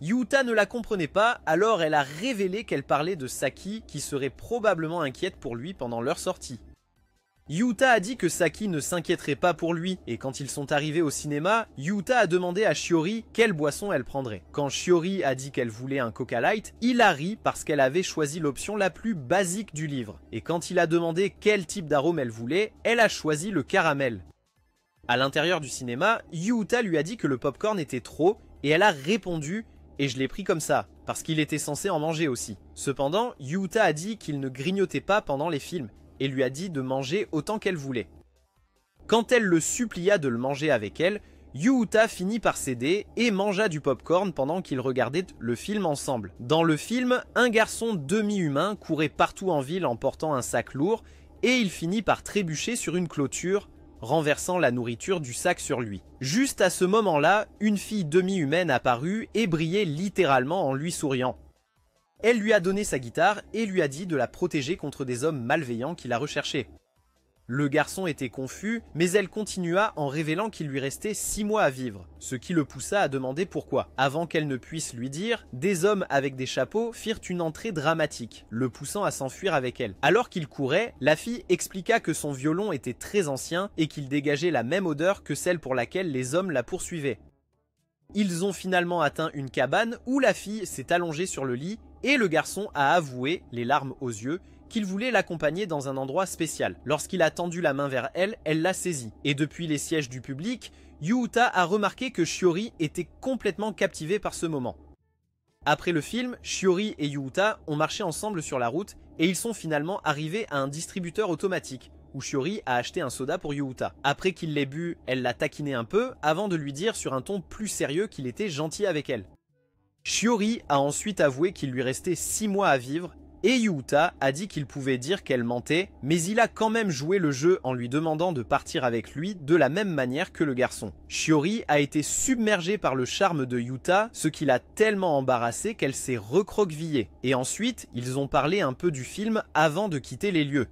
Yuuta ne la comprenait pas, alors elle a révélé qu'elle parlait de Saki qui serait probablement inquiète pour lui pendant leur sortie. Yuuta a dit que Saki ne s'inquiéterait pas pour lui, et quand ils sont arrivés au cinéma, Yuuta a demandé à Shiori quelle boisson elle prendrait. Quand Shiori a dit qu'elle voulait un Coca Light, il a ri parce qu'elle avait choisi l'option la plus basique du livre. Et quand il a demandé quel type d'arôme elle voulait, elle a choisi le caramel. À l'intérieur du cinéma, Yuuta lui a dit que le popcorn était trop, et elle a répondu et je l'ai pris comme ça, parce qu'il était censé en manger aussi. Cependant, Yuta a dit qu'il ne grignotait pas pendant les films, et lui a dit de manger autant qu'elle voulait. Quand elle le supplia de le manger avec elle, Yuta finit par céder et mangea du popcorn pendant qu'ils regardaient le film ensemble. Dans le film, un garçon demi-humain courait partout en ville en portant un sac lourd, et il finit par trébucher sur une clôture, renversant la nourriture du sac sur lui. Juste à ce moment-là, une fille demi-humaine apparut et brillait littéralement en lui souriant. Elle lui a donné sa guitare et lui a dit de la protéger contre des hommes malveillants qui la recherchaient. Le garçon était confus, mais elle continua en révélant qu'il lui restait 6 mois à vivre, ce qui le poussa à demander pourquoi. Avant qu'elle ne puisse lui dire, des hommes avec des chapeaux firent une entrée dramatique, le poussant à s'enfuir avec elle. Alors qu'il courait, la fille expliqua que son violon était très ancien et qu'il dégageait la même odeur que celle pour laquelle les hommes la poursuivaient. Ils ont finalement atteint une cabane où la fille s'est allongée sur le lit et le garçon a avoué, les larmes aux yeux, qu'il voulait l'accompagner dans un endroit spécial. Lorsqu'il a tendu la main vers elle, elle l'a saisie. Et depuis les sièges du public, Yuta a remarqué que Shiori était complètement captivée par ce moment. Après le film, Shiori et Yuta ont marché ensemble sur la route et ils sont finalement arrivés à un distributeur automatique où Shiori a acheté un soda pour Yuta. Après qu'il l'ait bu, elle l'a taquiné un peu avant de lui dire sur un ton plus sérieux qu'il était gentil avec elle. Shiori a ensuite avoué qu'il lui restait 6 mois à vivre et Yuta a dit qu'il pouvait dire qu'elle mentait, mais il a quand même joué le jeu en lui demandant de partir avec lui de la même manière que le garçon. Shiori a été submergée par le charme de Yuta, ce qui l'a tellement embarrassée qu'elle s'est recroquevillée. Et ensuite, ils ont parlé un peu du film avant de quitter les lieux.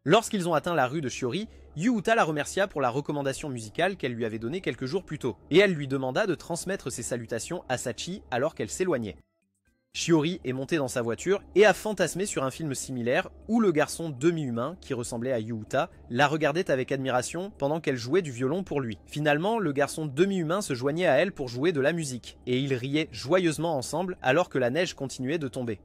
Lorsqu'ils ont atteint la rue de Shiori, Yuta la remercia pour la recommandation musicale qu'elle lui avait donnée quelques jours plus tôt, et elle lui demanda de transmettre ses salutations à Sachi alors qu'elle s'éloignait. Shiori est monté dans sa voiture et a fantasmé sur un film similaire où le garçon demi-humain, qui ressemblait à Yuta, la regardait avec admiration pendant qu'elle jouait du violon pour lui. Finalement, le garçon demi-humain se joignait à elle pour jouer de la musique, et ils riaient joyeusement ensemble alors que la neige continuait de tomber.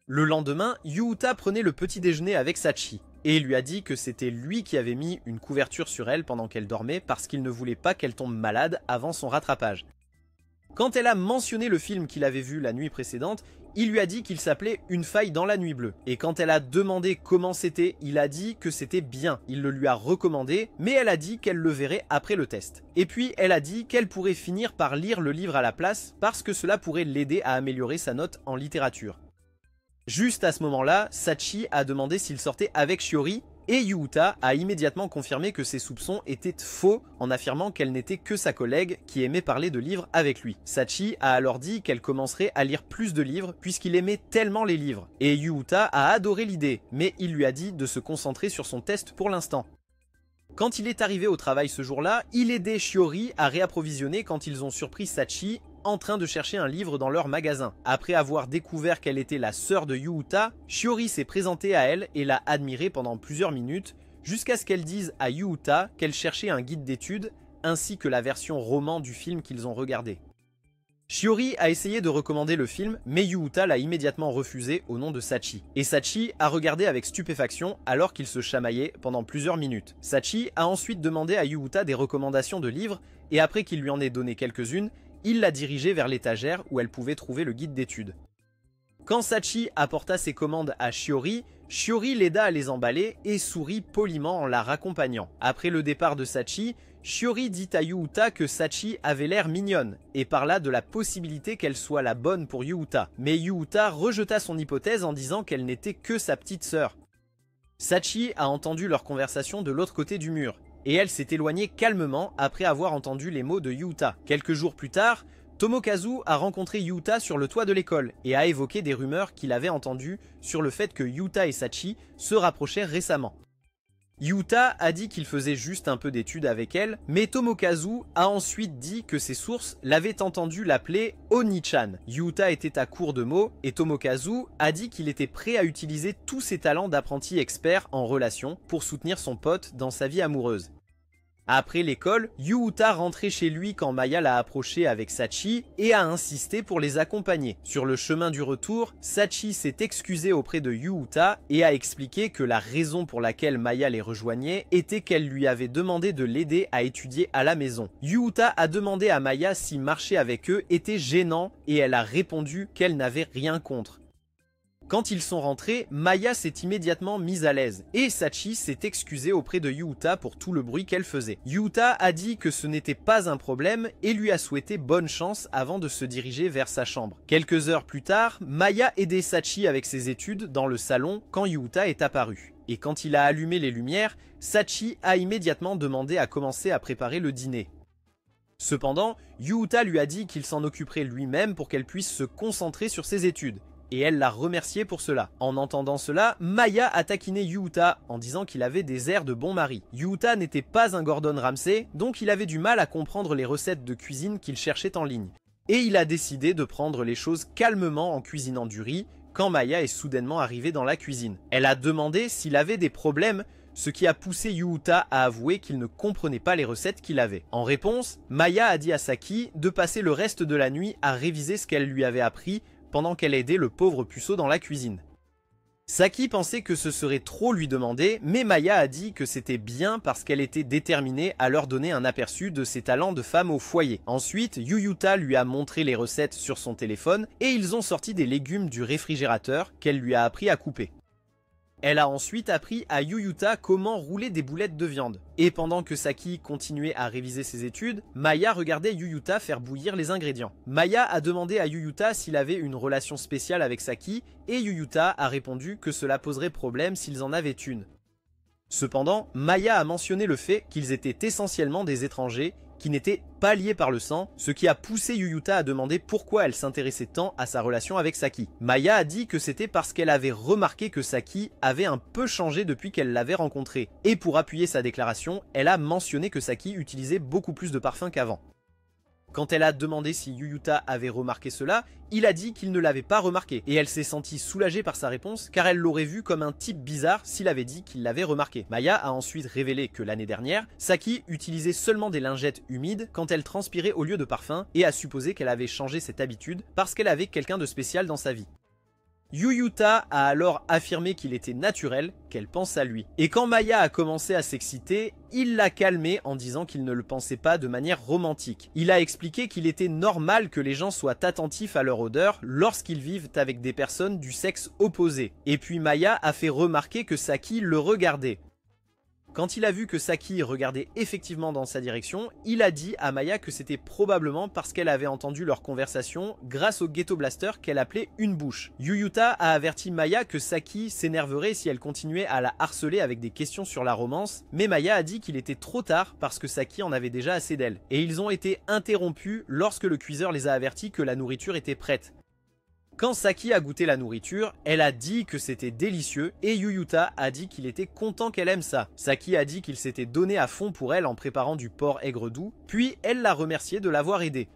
Le lendemain, Yuta prenait le petit déjeuner avec Sachi, et il lui a dit que c'était lui qui avait mis une couverture sur elle pendant qu'elle dormait parce qu'il ne voulait pas qu'elle tombe malade avant son rattrapage. Quand elle a mentionné le film qu'il avait vu la nuit précédente, il lui a dit qu'il s'appelait Une faille dans la nuit bleue. Et quand elle a demandé comment c'était, il a dit que c'était bien. Il le lui a recommandé, mais elle a dit qu'elle le verrait après le test. Et puis elle a dit qu'elle pourrait finir par lire le livre à la place parce que cela pourrait l'aider à améliorer sa note en littérature. Juste à ce moment-là, Sachi a demandé s'il sortait avec Shiori, et Yuta a immédiatement confirmé que ses soupçons étaient faux en affirmant qu'elle n'était que sa collègue qui aimait parler de livres avec lui. Sachi a alors dit qu'elle commencerait à lire plus de livres puisqu'il aimait tellement les livres. Et Yuta a adoré l'idée, mais il lui a dit de se concentrer sur son test pour l'instant. Quand il est arrivé au travail ce jour-là, il aidait Shiori à réapprovisionner quand ils ont surpris Sachi en train de chercher un livre dans leur magasin. Après avoir découvert qu'elle était la sœur de Yuta, Shiori s'est présentée à elle et l'a admirée pendant plusieurs minutes, jusqu'à ce qu'elle dise à Yuta qu'elle cherchait un guide d'études, ainsi que la version roman du film qu'ils ont regardé. Shiori a essayé de recommander le film, mais Yuta l'a immédiatement refusé au nom de Sachi. Et Sachi a regardé avec stupéfaction alors qu'ils se chamaillaient pendant plusieurs minutes. Sachi a ensuite demandé à Yuta des recommandations de livres, et après qu'il lui en ait donné quelques-unes, il l'a dirigée vers l'étagère où elle pouvait trouver le guide d'études. Quand Sachi apporta ses commandes à Shiori, Shiori l'aida à les emballer et sourit poliment en la raccompagnant. Après le départ de Sachi, Shiori dit à Yuta que Sachi avait l'air mignonne et parla de la possibilité qu'elle soit la bonne pour Yuta. Mais Yuta rejeta son hypothèse en disant qu'elle n'était que sa petite sœur. Sachi a entendu leur conversation de l'autre côté du mur et elle s'est éloignée calmement après avoir entendu les mots de Yuta. Quelques jours plus tard, Tomokazu a rencontré Yuta sur le toit de l'école et a évoqué des rumeurs qu'il avait entendues sur le fait que Yuta et Sachi se rapprochèrent récemment. Yuta a dit qu'il faisait juste un peu d'études avec elle, mais Tomokazu a ensuite dit que ses sources l'avaient entendu l'appeler Oni-chan. Yuta était à court de mots et Tomokazu a dit qu'il était prêt à utiliser tous ses talents d'apprenti expert en relations pour soutenir son pote dans sa vie amoureuse. Après l'école, Yuuta rentrait chez lui quand Maya l'a approché avec Sachi et a insisté pour les accompagner. Sur le chemin du retour, Sachi s'est excusé auprès de Yuuta et a expliqué que la raison pour laquelle Maya les rejoignait était qu'elle lui avait demandé de l'aider à étudier à la maison. Yuuta a demandé à Maya si marcher avec eux était gênant et elle a répondu qu'elle n'avait rien contre. Quand ils sont rentrés, Maya s'est immédiatement mise à l'aise et Sachi s'est excusé auprès de Yuuta pour tout le bruit qu'elle faisait. Yuuta a dit que ce n'était pas un problème et lui a souhaité bonne chance avant de se diriger vers sa chambre. Quelques heures plus tard, Maya aidait Sachi avec ses études dans le salon quand Yuuta est apparu. Et quand il a allumé les lumières, Sachi a immédiatement demandé à commencer à préparer le dîner. Cependant, Yuuta lui a dit qu'il s'en occuperait lui-même pour qu'elle puisse se concentrer sur ses études. Et elle l'a remercié pour cela. En entendant cela, Maya a taquiné Yuuta en disant qu'il avait des airs de bon mari. Yuuta n'était pas un Gordon Ramsay, donc il avait du mal à comprendre les recettes de cuisine qu'il cherchait en ligne. Et il a décidé de prendre les choses calmement en cuisinant du riz quand Maya est soudainement arrivée dans la cuisine. Elle a demandé s'il avait des problèmes, ce qui a poussé Yuuta à avouer qu'il ne comprenait pas les recettes qu'il avait. En réponse, Maya a dit à Saki de passer le reste de la nuit à réviser ce qu'elle lui avait appris pendant qu'elle aidait le pauvre puceau dans la cuisine. Saki pensait que ce serait trop lui demander, mais Maya a dit que c'était bien parce qu'elle était déterminée à leur donner un aperçu de ses talents de femme au foyer. Ensuite, Yuuta lui a montré les recettes sur son téléphone et ils ont sorti des légumes du réfrigérateur qu'elle lui a appris à couper. Elle a ensuite appris à Yuuta comment rouler des boulettes de viande. Et pendant que Saki continuait à réviser ses études, Maya regardait Yuuta faire bouillir les ingrédients. Maya a demandé à Yuuta s'il avait une relation spéciale avec Saki, et Yuuta a répondu que cela poserait problème s'ils en avaient une. Cependant, Maya a mentionné le fait qu'ils étaient essentiellement des étrangers, qui n'étaient pas liés par le sang, ce qui a poussé Yuuta à demander pourquoi elle s'intéressait tant à sa relation avec Saki. Maya a dit que c'était parce qu'elle avait remarqué que Saki avait un peu changé depuis qu'elle l'avait rencontré. Et pour appuyer sa déclaration, elle a mentionné que Saki utilisait beaucoup plus de parfum qu'avant. Quand elle a demandé si Yuuta avait remarqué cela, il a dit qu'il ne l'avait pas remarqué, et elle s'est sentie soulagée par sa réponse car elle l'aurait vu comme un type bizarre s'il avait dit qu'il l'avait remarqué. Maya a ensuite révélé que l'année dernière, Saki utilisait seulement des lingettes humides quand elle transpirait au lieu de parfum et a supposé qu'elle avait changé cette habitude parce qu'elle avait quelqu'un de spécial dans sa vie. Yuuta a alors affirmé qu'il était naturel qu'elle pense à lui. Et quand Maya a commencé à s'exciter, il l'a calmé en disant qu'il ne le pensait pas de manière romantique. Il a expliqué qu'il était normal que les gens soient attentifs à leur odeur lorsqu'ils vivent avec des personnes du sexe opposé. Et puis Maya a fait remarquer que Saki le regardait. Quand il a vu que Saki regardait effectivement dans sa direction, il a dit à Maya que c'était probablement parce qu'elle avait entendu leur conversation grâce au ghetto blaster qu'elle appelait une bouche. Yuuta a averti Maya que Saki s'énerverait si elle continuait à la harceler avec des questions sur la romance, mais Maya a dit qu'il était trop tard parce que Saki en avait déjà assez d'elle. Et ils ont été interrompus lorsque le cuiseur les a avertis que la nourriture était prête. Quand Saki a goûté la nourriture, elle a dit que c'était délicieux et Yuuta a dit qu'il était content qu'elle aime ça. Saki a dit qu'il s'était donné à fond pour elle en préparant du porc aigre doux, puis elle l'a remercié de l'avoir aidé.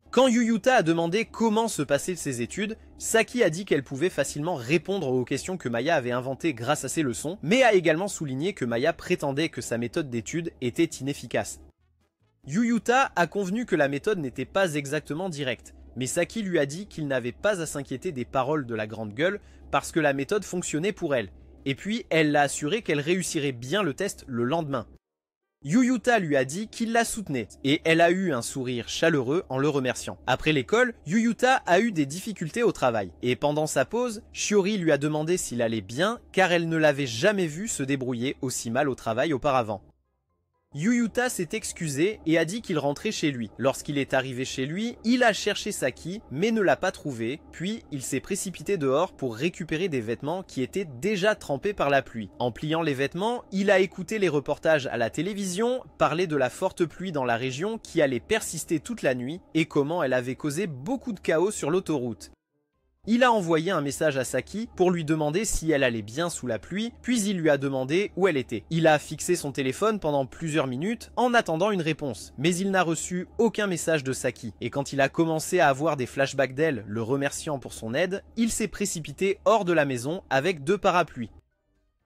Quand Yuuta a demandé comment se passaient ses études, Saki a dit qu'elle pouvait facilement répondre aux questions que Maya avait inventées grâce à ses leçons, mais a également souligné que Maya prétendait que sa méthode d'étude était inefficace. Yuuta a convenu que la méthode n'était pas exactement directe. Mais Saki lui a dit qu'il n'avait pas à s'inquiéter des paroles de la grande gueule parce que la méthode fonctionnait pour elle. Et puis elle l'a assuré qu'elle réussirait bien le test le lendemain. Yuuta lui a dit qu'il la soutenait et elle a eu un sourire chaleureux en le remerciant. Après l'école, Yuuta a eu des difficultés au travail. Et pendant sa pause, Shiori lui a demandé s'il allait bien car elle ne l'avait jamais vu se débrouiller aussi mal au travail auparavant. Yuuta s'est excusé et a dit qu'il rentrait chez lui. Lorsqu'il est arrivé chez lui, il a cherché Saki mais ne l'a pas trouvé, puis il s'est précipité dehors pour récupérer des vêtements qui étaient déjà trempés par la pluie. En pliant les vêtements, il a écouté les reportages à la télévision parler de la forte pluie dans la région qui allait persister toute la nuit et comment elle avait causé beaucoup de chaos sur l'autoroute. Il a envoyé un message à Saki pour lui demander si elle allait bien sous la pluie, puis il lui a demandé où elle était. Il a fixé son téléphone pendant plusieurs minutes en attendant une réponse, mais il n'a reçu aucun message de Saki. Et quand il a commencé à avoir des flashbacks d'elle, le remerciant pour son aide, il s'est précipité hors de la maison avec 2 parapluies.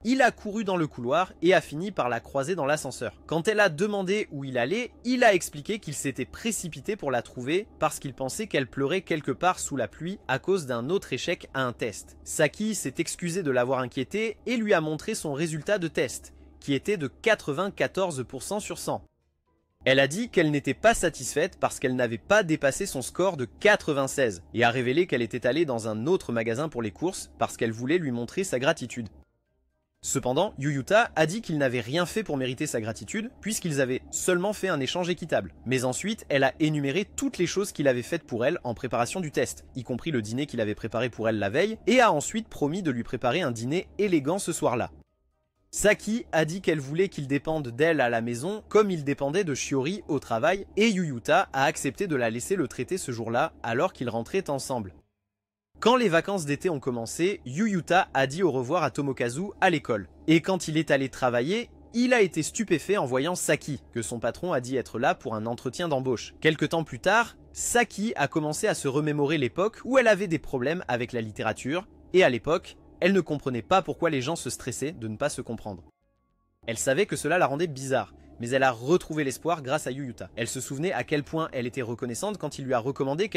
Il a couru dans le couloir et a fini par la croiser dans l'ascenseur. Quand elle a demandé où il allait, il a expliqué qu'il s'était précipité pour la trouver parce qu'il pensait qu'elle pleurait quelque part sous la pluie à cause d'un autre échec à un test. Saki s'est excusé de l'avoir inquiété et lui a montré son résultat de test, qui était de 94% sur 100. Elle a dit qu'elle n'était pas satisfaite parce qu'elle n'avait pas dépassé son score de 96 et a révélé qu'elle était allée dans un autre magasin pour les courses parce qu'elle voulait lui montrer sa gratitude. Cependant, Yuyuta a dit qu'il n'avait rien fait pour mériter sa gratitude, puisqu'ils avaient seulement fait un échange équitable. Mais ensuite, elle a énuméré toutes les choses qu'il avait faites pour elle en préparation du test, y compris le dîner qu'il avait préparé pour elle la veille, et a ensuite promis de lui préparer un dîner élégant ce soir-là. Saki a dit qu'elle voulait qu'il dépende d'elle à la maison, comme il dépendait de Shiori au travail, et Yuyuta a accepté de la laisser le traiter ce jour-là, alors qu'ils rentraient ensemble. Quand les vacances d'été ont commencé, Yuyuta a dit au revoir à Tomokazu à l'école. Et quand il est allé travailler, il a été stupéfait en voyant Saki, que son patron a dit être là pour un entretien d'embauche. Quelque temps plus tard, Saki a commencé à se remémorer l'époque où elle avait des problèmes avec la littérature, et à l'époque, elle ne comprenait pas pourquoi les gens se stressaient de ne pas se comprendre. Elle savait que cela la rendait bizarre, mais elle a retrouvé l'espoir grâce à Yuyuta. Elle se souvenait à quel point elle était reconnaissante quand il lui a recommandé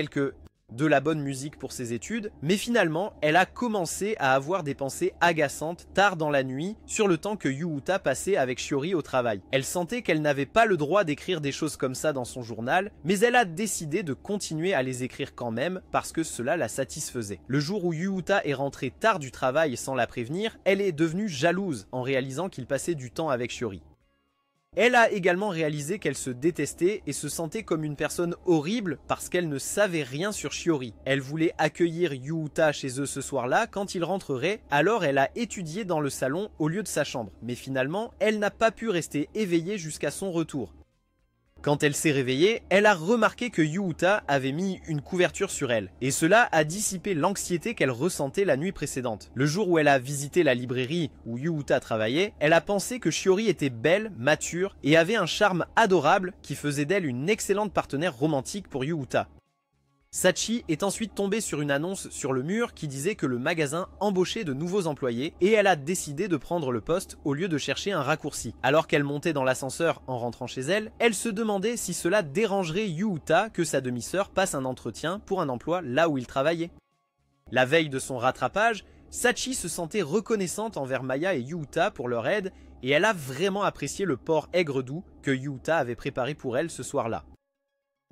de la bonne musique pour ses études, mais finalement, elle a commencé à avoir des pensées agaçantes tard dans la nuit sur le temps que Yuyuta passait avec Shiori au travail. Elle sentait qu'elle n'avait pas le droit d'écrire des choses comme ça dans son journal, mais elle a décidé de continuer à les écrire quand même parce que cela la satisfaisait. Le jour où Yuyuta est rentrée tard du travail sans la prévenir, elle est devenue jalouse en réalisant qu'il passait du temps avec Shiori. Elle a également réalisé qu'elle se détestait et se sentait comme une personne horrible parce qu'elle ne savait rien sur Shiori. Elle voulait accueillir Yuyuta chez eux ce soir-là quand il rentrerait, alors elle a étudié dans le salon au lieu de sa chambre. Mais finalement, elle n'a pas pu rester éveillée jusqu'à son retour. Quand elle s'est réveillée, elle a remarqué que Yuyuta avait mis une couverture sur elle, et cela a dissipé l'anxiété qu'elle ressentait la nuit précédente. Le jour où elle a visité la librairie où Yuyuta travaillait, elle a pensé que Shiori était belle, mature, et avait un charme adorable qui faisait d'elle une excellente partenaire romantique pour Yuyuta. Sachi est ensuite tombée sur une annonce sur le mur qui disait que le magasin embauchait de nouveaux employés et elle a décidé de prendre le poste au lieu de chercher un raccourci. Alors qu'elle montait dans l'ascenseur en rentrant chez elle, elle se demandait si cela dérangerait Yuyuta que sa demi-sœur passe un entretien pour un emploi là où il travaillait. La veille de son rattrapage, Sachi se sentait reconnaissante envers Maya et Yuyuta pour leur aide et elle a vraiment apprécié le porc aigre-doux que Yuyuta avait préparé pour elle ce soir-là.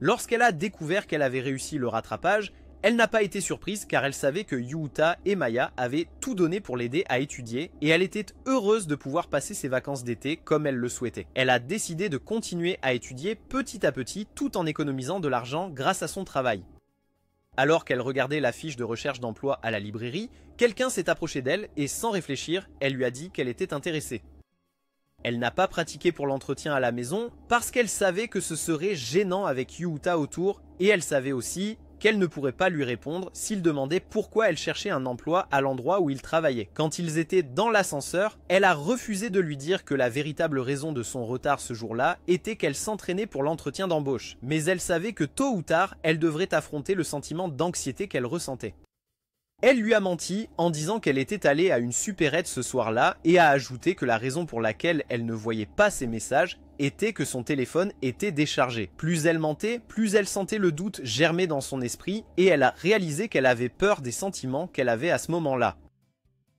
Lorsqu'elle a découvert qu'elle avait réussi le rattrapage, elle n'a pas été surprise car elle savait que Yuyuta et Maya avaient tout donné pour l'aider à étudier et elle était heureuse de pouvoir passer ses vacances d'été comme elle le souhaitait. Elle a décidé de continuer à étudier petit à petit tout en économisant de l'argent grâce à son travail. Alors qu'elle regardait la fiche de recherche d'emploi à la librairie, quelqu'un s'est approché d'elle et sans réfléchir, elle lui a dit qu'elle était intéressée. Elle n'a pas pratiqué pour l'entretien à la maison parce qu'elle savait que ce serait gênant avec Yuyuta autour et elle savait aussi qu'elle ne pourrait pas lui répondre s'il demandait pourquoi elle cherchait un emploi à l'endroit où il travaillait. Quand ils étaient dans l'ascenseur, elle a refusé de lui dire que la véritable raison de son retard ce jour-là était qu'elle s'entraînait pour l'entretien d'embauche. Mais elle savait que tôt ou tard, elle devrait affronter le sentiment d'anxiété qu'elle ressentait. Elle lui a menti en disant qu'elle était allée à une supérette ce soir-là et a ajouté que la raison pour laquelle elle ne voyait pas ses messages était que son téléphone était déchargé. Plus elle mentait, plus elle sentait le doute germer dans son esprit et elle a réalisé qu'elle avait peur des sentiments qu'elle avait à ce moment-là.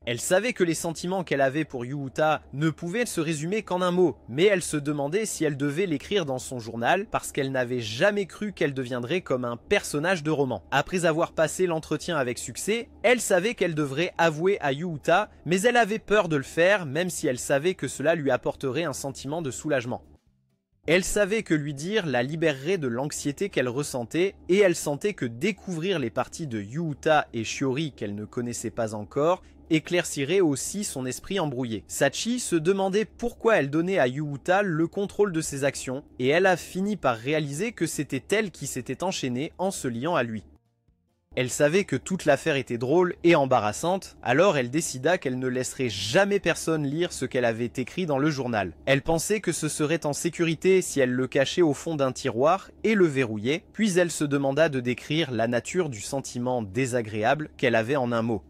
Elle savait que les sentiments qu'elle avait pour Yuyuta ne pouvaient se résumer qu'en un mot, mais elle se demandait si elle devait l'écrire dans son journal parce qu'elle n'avait jamais cru qu'elle deviendrait comme un personnage de roman. Après avoir passé l'entretien avec succès, elle savait qu'elle devrait avouer à Yuyuta, mais elle avait peur de le faire même si elle savait que cela lui apporterait un sentiment de soulagement. Elle savait que lui dire la libérerait de l'anxiété qu'elle ressentait et elle sentait que découvrir les parties de Yuyuta et Shiori qu'elle ne connaissait pas encore éclaircirait aussi son esprit embrouillé. Sachi se demandait pourquoi elle donnait à Yuyuta le contrôle de ses actions et elle a fini par réaliser que c'était elle qui s'était enchaînée en se liant à lui. Elle savait que toute l'affaire était drôle et embarrassante, alors elle décida qu'elle ne laisserait jamais personne lire ce qu'elle avait écrit dans le journal. Elle pensait que ce serait en sécurité si elle le cachait au fond d'un tiroir et le verrouillait, puis elle se demanda de décrire la nature du sentiment désagréable qu'elle avait en un mot.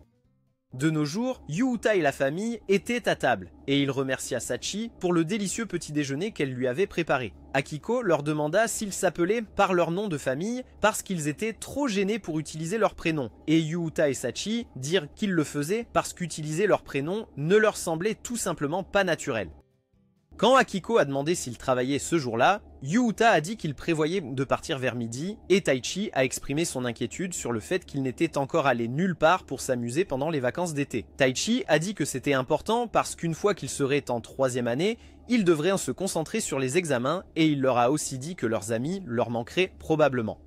De nos jours, Yuuta et la famille étaient à table, et il remercia Sachi pour le délicieux petit déjeuner qu'elle lui avait préparé. Akiko leur demanda s'ils s'appelaient par leur nom de famille parce qu'ils étaient trop gênés pour utiliser leur prénom, et Yuuta et Sachi dirent qu'ils le faisaient parce qu'utiliser leur prénom ne leur semblait tout simplement pas naturel. Quand Akiko a demandé s'il travaillait ce jour-là, Yuuta a dit qu'il prévoyait de partir vers midi et Taichi a exprimé son inquiétude sur le fait qu'il n'était encore allé nulle part pour s'amuser pendant les vacances d'été. Taichi a dit que c'était important parce qu'une fois qu'ils seraient en 3e année, ils devraient se concentrer sur les examens et il leur a aussi dit que leurs amis leur manqueraient probablement.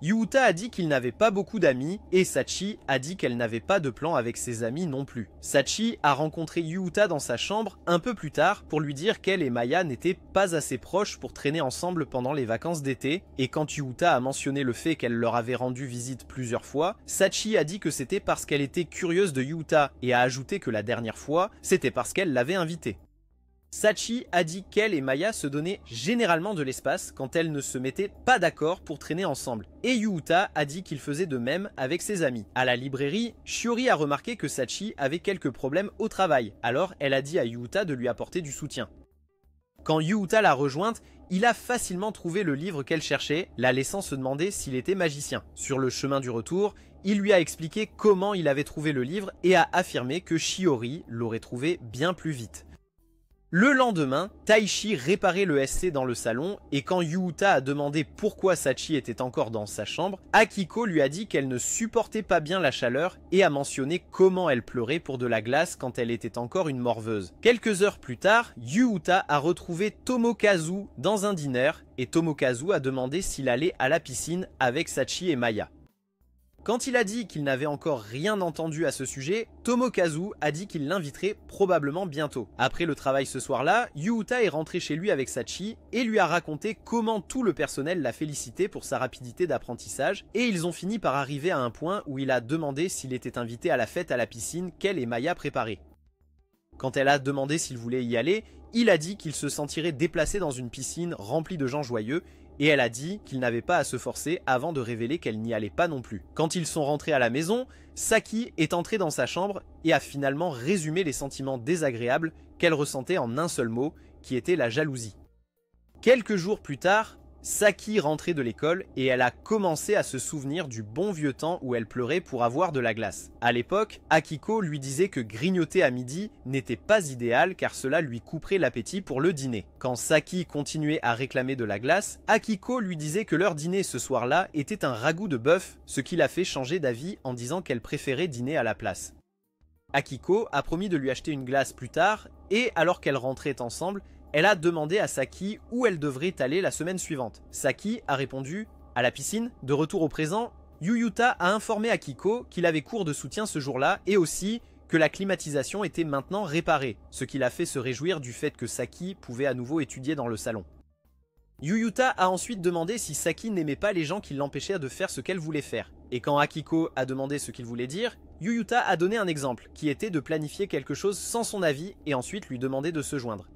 Yuuta a dit qu'il n'avait pas beaucoup d'amis et Sachi a dit qu'elle n'avait pas de plan avec ses amis non plus. Sachi a rencontré Yuuta dans sa chambre un peu plus tard pour lui dire qu'elle et Maya n'étaient pas assez proches pour traîner ensemble pendant les vacances d'été, et quand Yuuta a mentionné le fait qu'elle leur avait rendu visite plusieurs fois, Sachi a dit que c'était parce qu'elle était curieuse de Yuuta et a ajouté que la dernière fois, c'était parce qu'elle l'avait invité. Sachi a dit qu'elle et Maya se donnaient généralement de l'espace quand elles ne se mettaient pas d'accord pour traîner ensemble. Et Yuuta a dit qu'il faisait de même avec ses amis. À la librairie, Shiori a remarqué que Sachi avait quelques problèmes au travail, alors elle a dit à Yuuta de lui apporter du soutien. Quand Yuuta l'a rejointe, il a facilement trouvé le livre qu'elle cherchait, la laissant se demander s'il était magicien. Sur le chemin du retour, il lui a expliqué comment il avait trouvé le livre et a affirmé que Shiori l'aurait trouvé bien plus vite. Le lendemain, Taichi réparait le SC dans le salon et quand Yuuta a demandé pourquoi Sachi était encore dans sa chambre, Akiko lui a dit qu'elle ne supportait pas bien la chaleur et a mentionné comment elle pleurait pour de la glace quand elle était encore une morveuse. Quelques heures plus tard, Yuuta a retrouvé Tomokazu dans un dîner et Tomokazu a demandé s'il allait à la piscine avec Sachi et Maya. Quand il a dit qu'il n'avait encore rien entendu à ce sujet, Tomokazu a dit qu'il l'inviterait probablement bientôt. Après le travail ce soir-là, Yuuta est rentré chez lui avec Sachi et lui a raconté comment tout le personnel l'a félicité pour sa rapidité d'apprentissage et ils ont fini par arriver à un point où il a demandé s'il était invité à la fête à la piscine qu'elle et Maya préparaient. Quand elle a demandé s'il voulait y aller, il a dit qu'il se sentirait déplacé dans une piscine remplie de gens joyeux et elle a dit qu'il n'avait pas à se forcer avant de révéler qu'elle n'y allait pas non plus. Quand ils sont rentrés à la maison, Saki est entrée dans sa chambre et a finalement résumé les sentiments désagréables qu'elle ressentait en un seul mot, qui était la jalousie. Quelques jours plus tard, Saki rentrait de l'école et elle a commencé à se souvenir du bon vieux temps où elle pleurait pour avoir de la glace. À l'époque, Akiko lui disait que grignoter à midi n'était pas idéal car cela lui couperait l'appétit pour le dîner. Quand Saki continuait à réclamer de la glace, Akiko lui disait que leur dîner ce soir-là était un ragoût de bœuf, ce qui l'a fait changer d'avis en disant qu'elle préférait dîner à la place. Akiko a promis de lui acheter une glace plus tard et alors qu'elles rentraient ensemble, elle a demandé à Saki où elle devrait aller la semaine suivante. Saki a répondu « à la piscine ». De retour au présent, Yuuta a informé Akiko qu'il avait cours de soutien ce jour-là et aussi que la climatisation était maintenant réparée, ce qui l'a fait se réjouir du fait que Saki pouvait à nouveau étudier dans le salon. Yuuta a ensuite demandé si Saki n'aimait pas les gens qui l'empêchaient de faire ce qu'elle voulait faire. Et quand Akiko a demandé ce qu'il voulait dire, Yuuta a donné un exemple, qui était de planifier quelque chose sans son avis et ensuite lui demander de se joindre.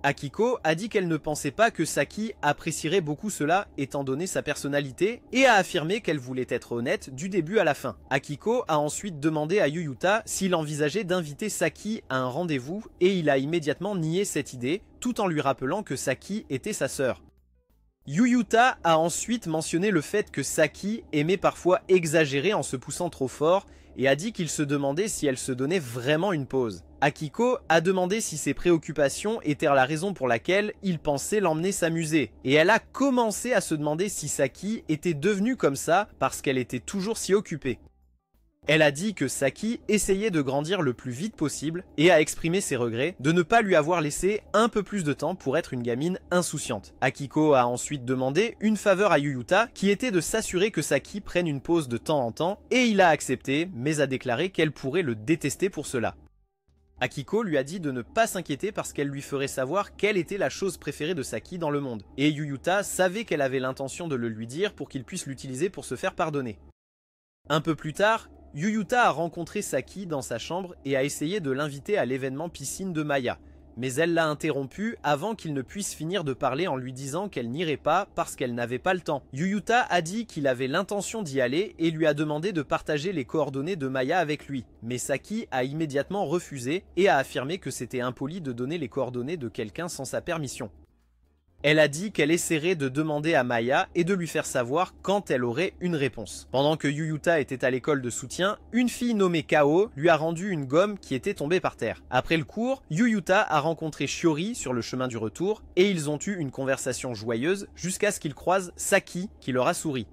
Akiko a dit qu'elle ne pensait pas que Saki apprécierait beaucoup cela étant donné sa personnalité et a affirmé qu'elle voulait être honnête du début à la fin. Akiko a ensuite demandé à Yuuta s'il envisageait d'inviter Saki à un rendez-vous et il a immédiatement nié cette idée tout en lui rappelant que Saki était sa sœur. Yuuta a ensuite mentionné le fait que Saki aimait parfois exagérer en se poussant trop fort et a dit qu'il se demandait si elle se donnait vraiment une pause. Akiko a demandé si ses préoccupations étaient la raison pour laquelle il pensait l'emmener s'amuser. Et elle a commencé à se demander si Saki était devenue comme ça parce qu'elle était toujours si occupée. Elle a dit que Saki essayait de grandir le plus vite possible et a exprimé ses regrets de ne pas lui avoir laissé un peu plus de temps pour être une gamine insouciante. Akiko a ensuite demandé une faveur à Yuuta qui était de s'assurer que Saki prenne une pause de temps en temps et il a accepté mais a déclaré qu'elle pourrait le détester pour cela. Akiko lui a dit de ne pas s'inquiéter parce qu'elle lui ferait savoir quelle était la chose préférée de Saki dans le monde. Et Yuuta savait qu'elle avait l'intention de le lui dire pour qu'il puisse l'utiliser pour se faire pardonner. Un peu plus tard, Yuuta a rencontré Saki dans sa chambre et a essayé de l'inviter à l'événement piscine de Maya. mais elle l'a interrompu avant qu'il ne puisse finir de parler en lui disant qu'elle n'irait pas parce qu'elle n'avait pas le temps. Yuyuta a dit qu'il avait l'intention d'y aller et lui a demandé de partager les coordonnées de Maya avec lui, mais Saki a immédiatement refusé et a affirmé que c'était impoli de donner les coordonnées de quelqu'un sans sa permission. Elle a dit qu'elle essaierait de demander à Maya et de lui faire savoir quand elle aurait une réponse. Pendant que Yuyuta était à l'école de soutien, une fille nommée Kao lui a rendu une gomme qui était tombée par terre. Après le cours, Yuyuta a rencontré Shiori sur le chemin du retour et ils ont eu une conversation joyeuse jusqu'à ce qu'ils croisent Saki qui leur a souri.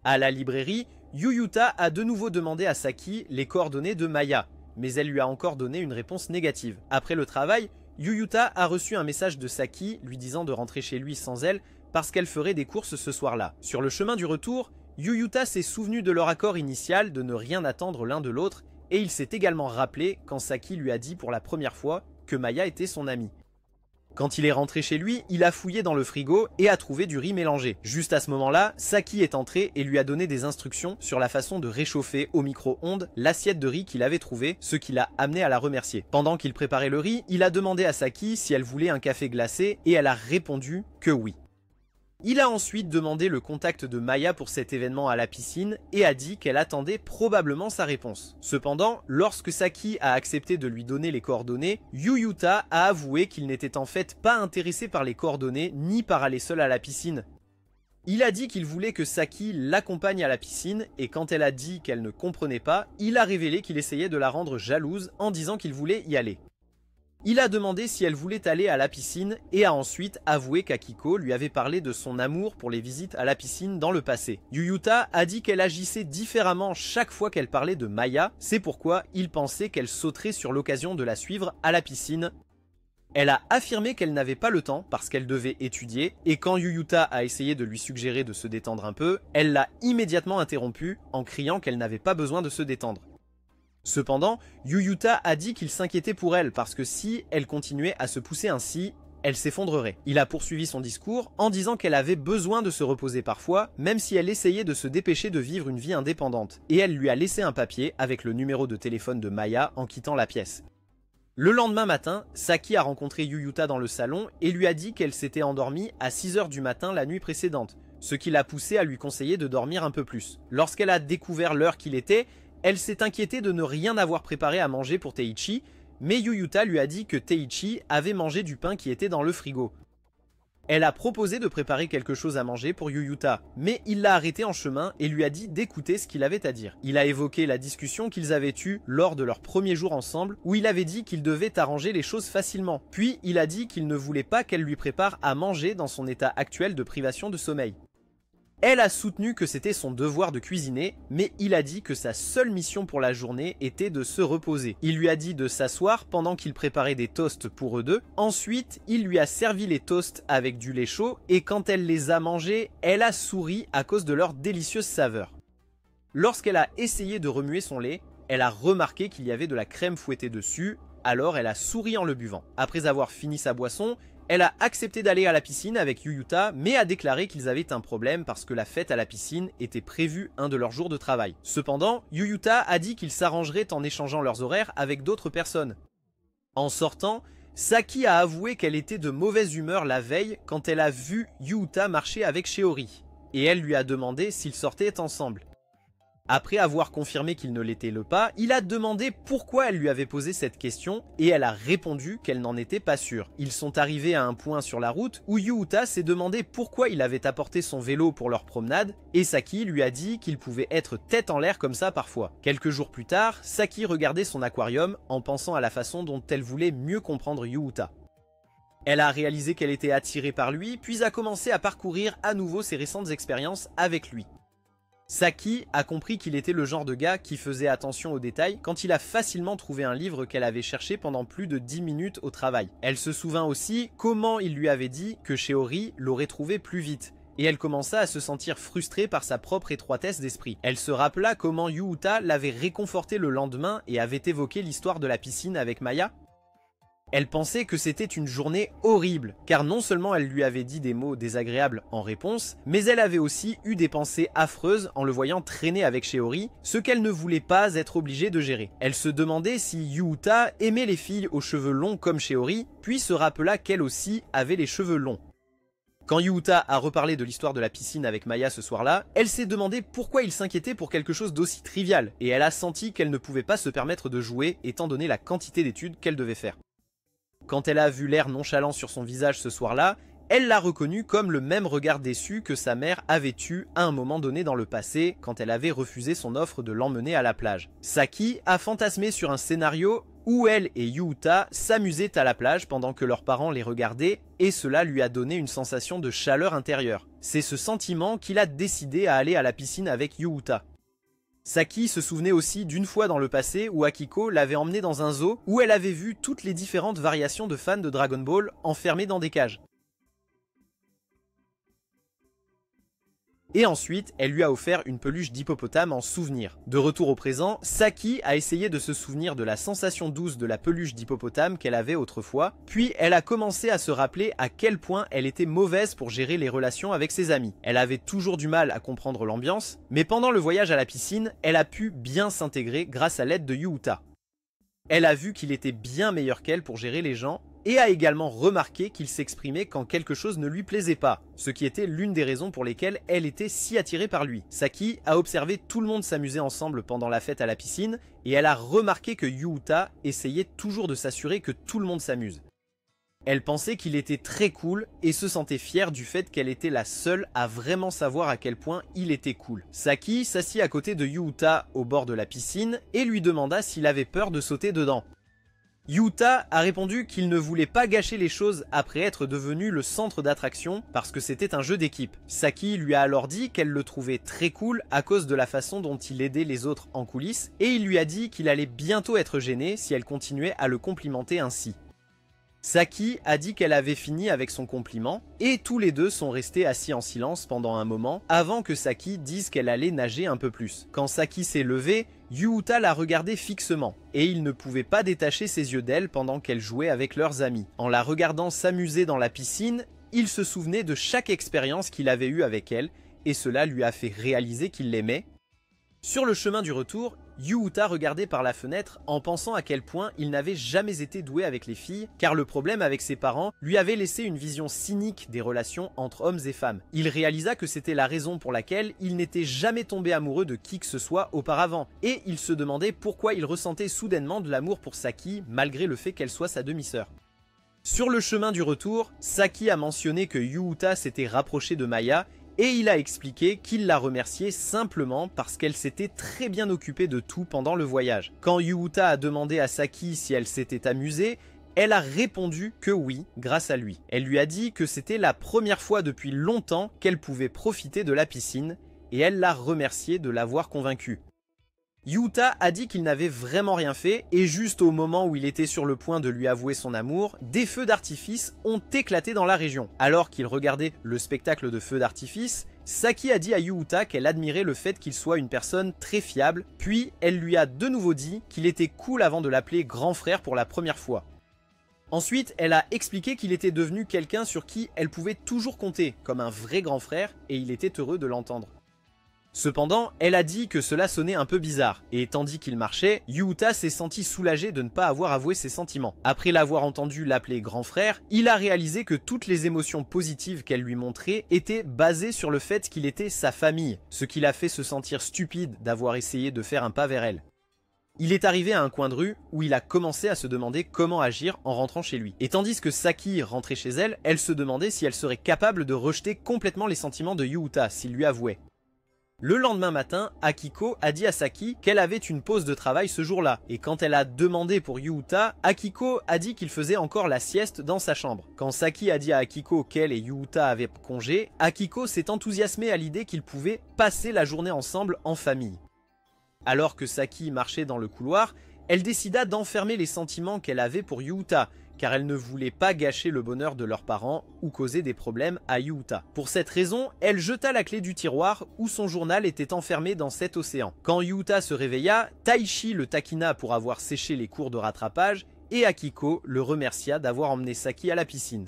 À la librairie, Yuyuta a de nouveau demandé à Saki les coordonnées de Maya, mais elle lui a encore donné une réponse négative. Après le travail, Yuyuta a reçu un message de Saki lui disant de rentrer chez lui sans elle parce qu'elle ferait des courses ce soir-là. Sur le chemin du retour, Yuyuta s'est souvenu de leur accord initial de ne rien attendre l'un de l'autre et il s'est également rappelé quand Saki lui a dit pour la première fois que Maya était son amie. Quand il est rentré chez lui, il a fouillé dans le frigo et a trouvé du riz mélangé. Juste à ce moment-là, Saki est entré et lui a donné des instructions sur la façon de réchauffer au micro-ondes l'assiette de riz qu'il avait trouvée, ce qui l'a amené à la remercier. Pendant qu'il préparait le riz, il a demandé à Saki si elle voulait un café glacé et elle a répondu que oui. Il a ensuite demandé le contact de Maya pour cet événement à la piscine et a dit qu'elle attendait probablement sa réponse. Cependant, lorsque Saki a accepté de lui donner les coordonnées, Yuyuta a avoué qu'il n'était en fait pas intéressé par les coordonnées ni par aller seul à la piscine. Il a dit qu'il voulait que Saki l'accompagne à la piscine et quand elle a dit qu'elle ne comprenait pas, il a révélé qu'il essayait de la rendre jalouse en disant qu'il voulait y aller. Il a demandé si elle voulait aller à la piscine et a ensuite avoué qu'Akiko lui avait parlé de son amour pour les visites à la piscine dans le passé. Yuyuta a dit qu'elle agissait différemment chaque fois qu'elle parlait de Maya, c'est pourquoi il pensait qu'elle sauterait sur l'occasion de la suivre à la piscine. Elle a affirmé qu'elle n'avait pas le temps parce qu'elle devait étudier et quand Yuyuta a essayé de lui suggérer de se détendre un peu, elle l'a immédiatement interrompu en criant qu'elle n'avait pas besoin de se détendre. Cependant, Yuyuta a dit qu'il s'inquiétait pour elle parce que si elle continuait à se pousser ainsi, elle s'effondrerait. Il a poursuivi son discours en disant qu'elle avait besoin de se reposer parfois, même si elle essayait de se dépêcher de vivre une vie indépendante. Et elle lui a laissé un papier avec le numéro de téléphone de Maya en quittant la pièce. Le lendemain matin, Saki a rencontré Yuyuta dans le salon et lui a dit qu'elle s'était endormie à 6 h du matin la nuit précédente, ce qui l'a poussée à lui conseiller de dormir un peu plus. Lorsqu'elle a découvert l'heure qu'il était, elle s'est inquiétée de ne rien avoir préparé à manger pour Teichi, mais Yuyuta lui a dit que Teichi avait mangé du pain qui était dans le frigo. Elle a proposé de préparer quelque chose à manger pour Yuyuta, mais il l'a arrêté en chemin et lui a dit d'écouter ce qu'il avait à dire. Il a évoqué la discussion qu'ils avaient eue lors de leur premier jour ensemble, où il avait dit qu'il devait arranger les choses facilement. Puis il a dit qu'il ne voulait pas qu'elle lui prépare à manger dans son état actuel de privation de sommeil. Elle a soutenu que c'était son devoir de cuisiner, mais il a dit que sa seule mission pour la journée était de se reposer. Il lui a dit de s'asseoir pendant qu'il préparait des toasts pour eux deux. Ensuite, il lui a servi les toasts avec du lait chaud et quand elle les a mangés, elle a souri à cause de leur délicieuse saveur. Lorsqu'elle a essayé de remuer son lait, elle a remarqué qu'il y avait de la crème fouettée dessus, alors elle a souri en le buvant. Après avoir fini sa boisson, elle a accepté d'aller à la piscine avec Yuyuta, mais a déclaré qu'ils avaient un problème parce que la fête à la piscine était prévue un de leurs jours de travail. Cependant, Yuyuta a dit qu'ils s'arrangeraient en échangeant leurs horaires avec d'autres personnes. En sortant, Saki a avoué qu'elle était de mauvaise humeur la veille quand elle a vu Yuyuta marcher avec Shiori, et elle lui a demandé s'ils sortaient ensemble. Après avoir confirmé qu'il ne l'était pas, il a demandé pourquoi elle lui avait posé cette question et elle a répondu qu'elle n'en était pas sûre. Ils sont arrivés à un point sur la route où Yuyuta s'est demandé pourquoi il avait apporté son vélo pour leur promenade et Saki lui a dit qu'il pouvait être tête en l'air comme ça parfois. Quelques jours plus tard, Saki regardait son aquarium en pensant à la façon dont elle voulait mieux comprendre Yuyuta. Elle a réalisé qu'elle était attirée par lui puis a commencé à parcourir à nouveau ses récentes expériences avec lui. Saki a compris qu'il était le genre de gars qui faisait attention aux détails quand il a facilement trouvé un livre qu'elle avait cherché pendant plus de 10 minutes au travail. Elle se souvint aussi comment il lui avait dit que Shiori l'aurait trouvé plus vite. Et elle commença à se sentir frustrée par sa propre étroitesse d'esprit. Elle se rappela comment Yuyuta l'avait réconfortée le lendemain et avait évoqué l'histoire de la piscine avec Maya. Elle pensait que c'était une journée horrible, car non seulement elle lui avait dit des mots désagréables en réponse, mais elle avait aussi eu des pensées affreuses en le voyant traîner avec Shiori, ce qu'elle ne voulait pas être obligée de gérer. Elle se demandait si Yuuta aimait les filles aux cheveux longs comme Shiori, puis se rappela qu'elle aussi avait les cheveux longs. Quand Yuuta a reparlé de l'histoire de la piscine avec Maya ce soir-là, elle s'est demandé pourquoi il s'inquiétait pour quelque chose d'aussi trivial, et elle a senti qu'elle ne pouvait pas se permettre de jouer étant donné la quantité d'études qu'elle devait faire. Quand elle a vu l'air nonchalant sur son visage ce soir-là, elle l'a reconnu comme le même regard déçu que sa mère avait eu à un moment donné dans le passé quand elle avait refusé son offre de l'emmener à la plage. Saki a fantasmé sur un scénario où elle et Yuuta s'amusaient à la plage pendant que leurs parents les regardaient et cela lui a donné une sensation de chaleur intérieure. C'est ce sentiment qu'il a décidé à aller à la piscine avec Yuuta. Saki se souvenait aussi d'une fois dans le passé où Akiko l'avait emmenée dans un zoo où elle avait vu toutes les différentes variations de fans de Dragon Ball enfermés dans des cages. Et ensuite, elle lui a offert une peluche d'hippopotame en souvenir. De retour au présent, Saki a essayé de se souvenir de la sensation douce de la peluche d'hippopotame qu'elle avait autrefois, puis elle a commencé à se rappeler à quel point elle était mauvaise pour gérer les relations avec ses amis. Elle avait toujours du mal à comprendre l'ambiance, mais pendant le voyage à la piscine, elle a pu bien s'intégrer grâce à l'aide de Yuuta. Elle a vu qu'il était bien meilleur qu'elle pour gérer les gens, et a également remarqué qu'il s'exprimait quand quelque chose ne lui plaisait pas, ce qui était l'une des raisons pour lesquelles elle était si attirée par lui. Saki a observé tout le monde s'amuser ensemble pendant la fête à la piscine, et elle a remarqué que Yuuta essayait toujours de s'assurer que tout le monde s'amuse. Elle pensait qu'il était très cool et se sentait fière du fait qu'elle était la seule à vraiment savoir à quel point il était cool. Saki s'assit à côté de Yuuta au bord de la piscine et lui demanda s'il avait peur de sauter dedans. Yuuta a répondu qu'il ne voulait pas gâcher les choses après être devenu le centre d'attraction parce que c'était un jeu d'équipe. Saki lui a alors dit qu'elle le trouvait très cool à cause de la façon dont il aidait les autres en coulisses et il lui a dit qu'il allait bientôt être gêné si elle continuait à le complimenter ainsi. Saki a dit qu'elle avait fini avec son compliment et tous les deux sont restés assis en silence pendant un moment avant que Saki dise qu'elle allait nager un peu plus. Quand Saki s'est levée, Yuuta l'a regardée fixement et il ne pouvait pas détacher ses yeux d'elle pendant qu'elle jouait avec leurs amis. En la regardant s'amuser dans la piscine, il se souvenait de chaque expérience qu'il avait eue avec elle et cela lui a fait réaliser qu'il l'aimait. Sur le chemin du retour, Yuuta regardait par la fenêtre en pensant à quel point il n'avait jamais été doué avec les filles car le problème avec ses parents lui avait laissé une vision cynique des relations entre hommes et femmes. Il réalisa que c'était la raison pour laquelle il n'était jamais tombé amoureux de qui que ce soit auparavant et il se demandait pourquoi il ressentait soudainement de l'amour pour Saki malgré le fait qu'elle soit sa demi-sœur. Sur le chemin du retour, Saki a mentionné que Yuuta s'était rapproché de Maya et il a expliqué qu'il la remerciait simplement parce qu'elle s'était très bien occupée de tout pendant le voyage. Quand Yuuta a demandé à Saki si elle s'était amusée, elle a répondu que oui, grâce à lui. Elle lui a dit que c'était la première fois depuis longtemps qu'elle pouvait profiter de la piscine et elle l'a remercié de l'avoir convaincue. Yuuta a dit qu'il n'avait vraiment rien fait et juste au moment où il était sur le point de lui avouer son amour, des feux d'artifice ont éclaté dans la région. Alors qu'il regardait le spectacle de feux d'artifice, Saki a dit à Yuuta qu'elle admirait le fait qu'il soit une personne très fiable, puis elle lui a de nouveau dit qu'il était cool avant de l'appeler grand frère pour la première fois. Ensuite, elle a expliqué qu'il était devenu quelqu'un sur qui elle pouvait toujours compter, comme un vrai grand frère, et il était heureux de l'entendre. Cependant, elle a dit que cela sonnait un peu bizarre, et tandis qu'il marchait, Yuuta s'est senti soulagé de ne pas avoir avoué ses sentiments. Après l'avoir entendu l'appeler grand frère, il a réalisé que toutes les émotions positives qu'elle lui montrait étaient basées sur le fait qu'il était sa famille, ce qui l'a fait se sentir stupide d'avoir essayé de faire un pas vers elle. Il est arrivé à un coin de rue où il a commencé à se demander comment agir en rentrant chez lui. Et tandis que Saki rentrait chez elle, elle se demandait si elle serait capable de rejeter complètement les sentiments de Yuuta s'il lui avouait. Le lendemain matin, Akiko a dit à Saki qu'elle avait une pause de travail ce jour-là, et quand elle a demandé pour Yuuta, Akiko a dit qu'il faisait encore la sieste dans sa chambre. Quand Saki a dit à Akiko qu'elle et Yuuta avaient congé, Akiko s'est enthousiasmée à l'idée qu'ils pouvaient passer la journée ensemble en famille. Alors que Saki marchait dans le couloir, elle décida d'enfermer les sentiments qu'elle avait pour Yuuta, car elle ne voulait pas gâcher le bonheur de leurs parents ou causer des problèmes à Yuuta. Pour cette raison, elle jeta la clé du tiroir où son journal était enfermé dans cet océan. Quand Yuuta se réveilla, Taichi le taquina pour avoir séché les cours de rattrapage et Akiko le remercia d'avoir emmené Saki à la piscine.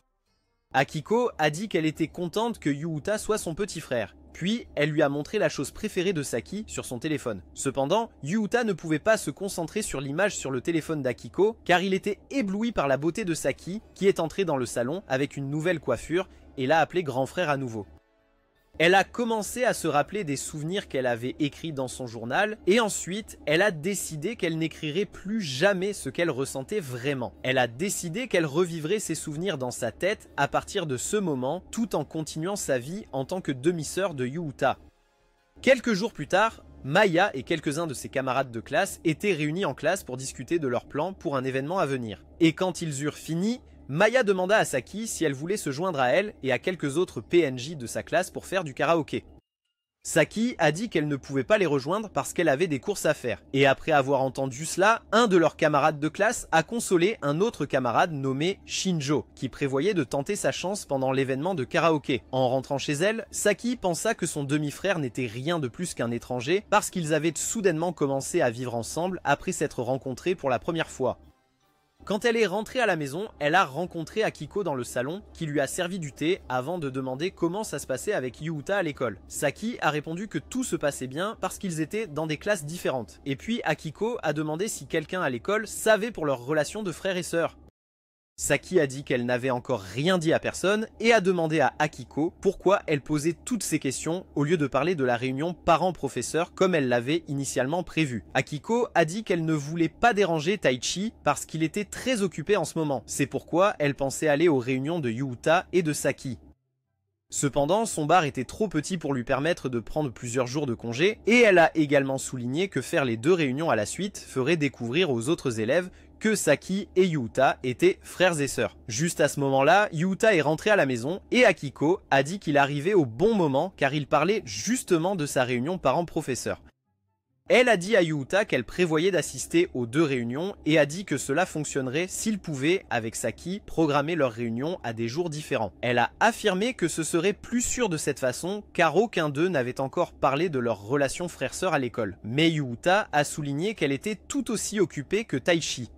Akiko a dit qu'elle était contente que Yuuta soit son petit frère. Puis, elle lui a montré la chose préférée de Saki sur son téléphone. Cependant, Yuuta ne pouvait pas se concentrer sur l'image sur le téléphone d'Akiko car il était ébloui par la beauté de Saki qui est entrée dans le salon avec une nouvelle coiffure et l'a appelé grand frère à nouveau. Elle a commencé à se rappeler des souvenirs qu'elle avait écrits dans son journal et ensuite, elle a décidé qu'elle n'écrirait plus jamais ce qu'elle ressentait vraiment. Elle a décidé qu'elle revivrait ses souvenirs dans sa tête à partir de ce moment tout en continuant sa vie en tant que demi-sœur de Yuuta. Quelques jours plus tard, Maya et quelques-uns de ses camarades de classe étaient réunis en classe pour discuter de leurs plans pour un événement à venir. Et quand ils eurent fini, Maya demanda à Saki si elle voulait se joindre à elle et à quelques autres PNJ de sa classe pour faire du karaoké. Saki a dit qu'elle ne pouvait pas les rejoindre parce qu'elle avait des courses à faire. Et après avoir entendu cela, un de leurs camarades de classe a consolé un autre camarade nommé Shinjo, qui prévoyait de tenter sa chance pendant l'événement de karaoké. En rentrant chez elle, Saki pensa que son demi-frère n'était rien de plus qu'un étranger parce qu'ils avaient soudainement commencé à vivre ensemble après s'être rencontrés pour la première fois. Quand elle est rentrée à la maison, elle a rencontré Akiko dans le salon qui lui a servi du thé avant de demander comment ça se passait avec Yuuta à l'école. Saki a répondu que tout se passait bien parce qu'ils étaient dans des classes différentes. Et puis Akiko a demandé si quelqu'un à l'école savait pour leur relation de frère et sœur. Saki a dit qu'elle n'avait encore rien dit à personne et a demandé à Akiko pourquoi elle posait toutes ces questions au lieu de parler de la réunion parents-professeurs comme elle l'avait initialement prévu. Akiko a dit qu'elle ne voulait pas déranger Taichi parce qu'il était très occupé en ce moment. C'est pourquoi elle pensait aller aux réunions de Yuuta et de Saki. Cependant, son bar était trop petit pour lui permettre de prendre plusieurs jours de congé et elle a également souligné que faire les deux réunions à la suite ferait découvrir aux autres élèves que Saki et Yuuta étaient frères et sœurs. Juste à ce moment-là, Yuuta est rentré à la maison et Akiko a dit qu'il arrivait au bon moment car il parlait justement de sa réunion parents-professeurs. Elle a dit à Yuuta qu'elle prévoyait d'assister aux deux réunions et a dit que cela fonctionnerait s'ils pouvaient, avec Saki, programmer leurs réunions à des jours différents. Elle a affirmé que ce serait plus sûr de cette façon car aucun d'eux n'avait encore parlé de leur relation frère-sœur à l'école. Mais Yuuta a souligné qu'elle était tout aussi occupée que Taichi.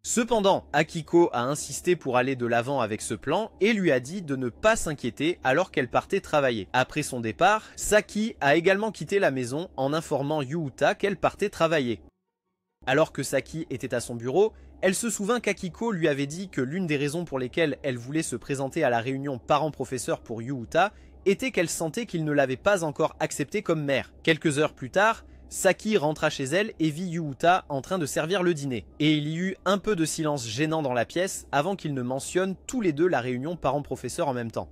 Cependant, Akiko a insisté pour aller de l'avant avec ce plan et lui a dit de ne pas s'inquiéter alors qu'elle partait travailler. Après son départ, Saki a également quitté la maison en informant Yuuta qu'elle partait travailler. Alors que Saki était à son bureau, elle se souvint qu'Akiko lui avait dit que l'une des raisons pour lesquelles elle voulait se présenter à la réunion parents-professeurs pour Yuuta était qu'elle sentait qu'il ne l'avait pas encore acceptée comme mère. Quelques heures plus tard, Saki rentra chez elle et vit Yuuta en train de servir le dîner. Et il y eut un peu de silence gênant dans la pièce avant qu'ils ne mentionnent tous les deux la réunion parents-professeurs en même temps.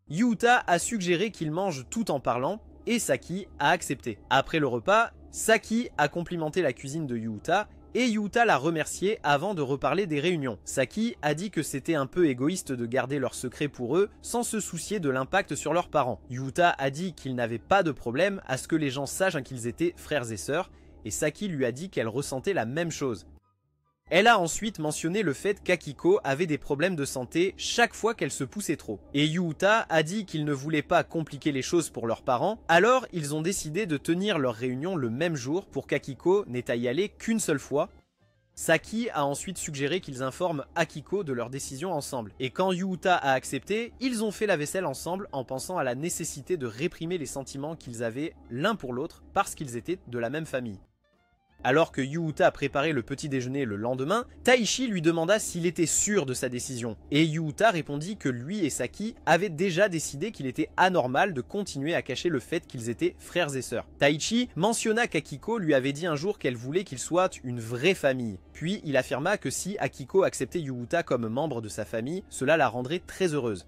Yuuta a suggéré qu'ils mangent tout en parlant et Saki a accepté. Après le repas, Saki a complimenté la cuisine de Yuuta et Yuuta l'a remercié avant de reparler des réunions. Saki a dit que c'était un peu égoïste de garder leur secret pour eux sans se soucier de l'impact sur leurs parents. Yuuta a dit qu'il n'avait pas de problème à ce que les gens sachent qu'ils étaient frères et sœurs et Saki lui a dit qu'elle ressentait la même chose. Elle a ensuite mentionné le fait qu'Akiko avait des problèmes de santé chaque fois qu'elle se poussait trop. Et Yuuta a dit qu'ils ne voulaient pas compliquer les choses pour leurs parents, alors ils ont décidé de tenir leur réunion le même jour pour qu'Akiko n'ait à y aller qu'une seule fois. Saki a ensuite suggéré qu'ils informent Akiko de leur décision ensemble. Et quand Yuuta a accepté, ils ont fait la vaisselle ensemble en pensant à la nécessité de réprimer les sentiments qu'ils avaient l'un pour l'autre parce qu'ils étaient de la même famille. Alors que Yuuta préparait le petit déjeuner le lendemain, Taichi lui demanda s'il était sûr de sa décision. Et Yuuta répondit que lui et Saki avaient déjà décidé qu'il était anormal de continuer à cacher le fait qu'ils étaient frères et sœurs. Taichi mentionna qu'Akiko lui avait dit un jour qu'elle voulait qu'ils soient une vraie famille. Puis il affirma que si Akiko acceptait Yuuta comme membre de sa famille, cela la rendrait très heureuse.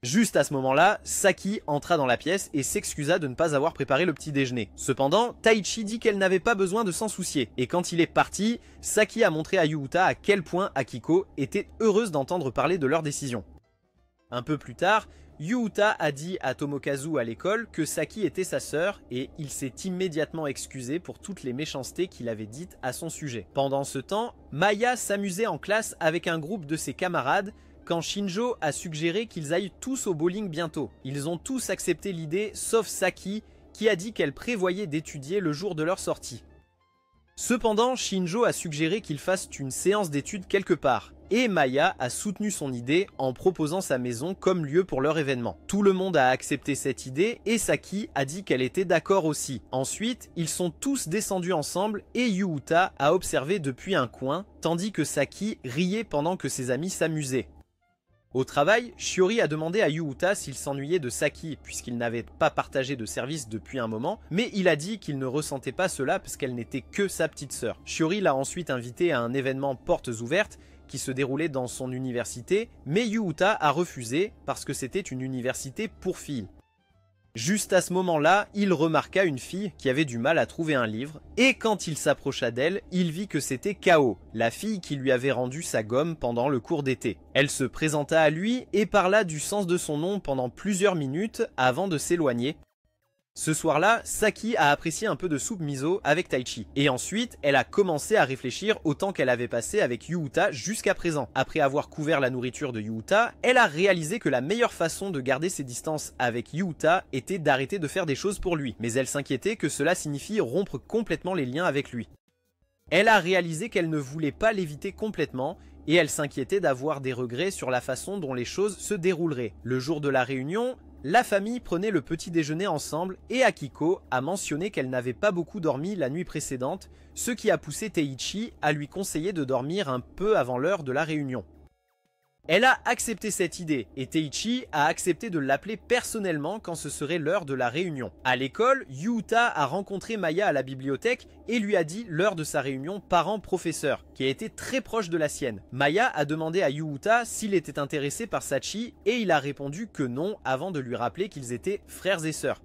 Juste à ce moment-là, Saki entra dans la pièce et s'excusa de ne pas avoir préparé le petit déjeuner. Cependant, Taichi dit qu'elle n'avait pas besoin de s'en soucier. Et quand il est parti, Saki a montré à Yuuta à quel point Akiko était heureuse d'entendre parler de leur décision. Un peu plus tard, Yuuta a dit à Tomokazu à l'école que Saki était sa sœur et il s'est immédiatement excusé pour toutes les méchancetés qu'il avait dites à son sujet. Pendant ce temps, Maya s'amusait en classe avec un groupe de ses camarades quand Shinjo a suggéré qu'ils aillent tous au bowling bientôt. Ils ont tous accepté l'idée sauf Saki qui a dit qu'elle prévoyait d'étudier le jour de leur sortie. Cependant, Shinjo a suggéré qu'ils fassent une séance d'études quelque part, et Maya a soutenu son idée en proposant sa maison comme lieu pour leur événement. Tout le monde a accepté cette idée et Saki a dit qu'elle était d'accord aussi. Ensuite, ils sont tous descendus ensemble et Yuuta a observé depuis un coin, tandis que Saki riait pendant que ses amis s'amusaient. Au travail, Shiori a demandé à Yuuta s'il s'ennuyait de Saki puisqu'il n'avait pas partagé de service depuis un moment, mais il a dit qu'il ne ressentait pas cela parce qu'elle n'était que sa petite sœur. Shiori l'a ensuite invité à un événement portes ouvertes qui se déroulait dans son université, mais Yuuta a refusé parce que c'était une université pour filles. Juste à ce moment-là, il remarqua une fille qui avait du mal à trouver un livre, et quand il s'approcha d'elle, il vit que c'était Kao, la fille qui lui avait rendu sa gomme pendant le cours d'été. Elle se présenta à lui et parla du sens de son nom pendant plusieurs minutes avant de s'éloigner. Ce soir-là, Saki a apprécié un peu de soupe miso avec Taichi. Et ensuite, elle a commencé à réfléchir au temps qu'elle avait passé avec Yuuta jusqu'à présent. Après avoir couvert la nourriture de Yuuta, elle a réalisé que la meilleure façon de garder ses distances avec Yuuta était d'arrêter de faire des choses pour lui. Mais elle s'inquiétait que cela signifie rompre complètement les liens avec lui. Elle a réalisé qu'elle ne voulait pas l'éviter complètement et elle s'inquiétait d'avoir des regrets sur la façon dont les choses se dérouleraient. Le jour de la réunion, la famille prenait le petit déjeuner ensemble et Akiko a mentionné qu'elle n'avait pas beaucoup dormi la nuit précédente, ce qui a poussé Teichi à lui conseiller de dormir un peu avant l'heure de la réunion. Elle a accepté cette idée et Teichi a accepté de l'appeler personnellement quand ce serait l'heure de la réunion. À l'école, Yuuta a rencontré Maya à la bibliothèque et lui a dit l'heure de sa réunion parent-professeur, qui a été très proche de la sienne. Maya a demandé à Yuuta s'il était intéressé par Sachi et il a répondu que non avant de lui rappeler qu'ils étaient frères et sœurs.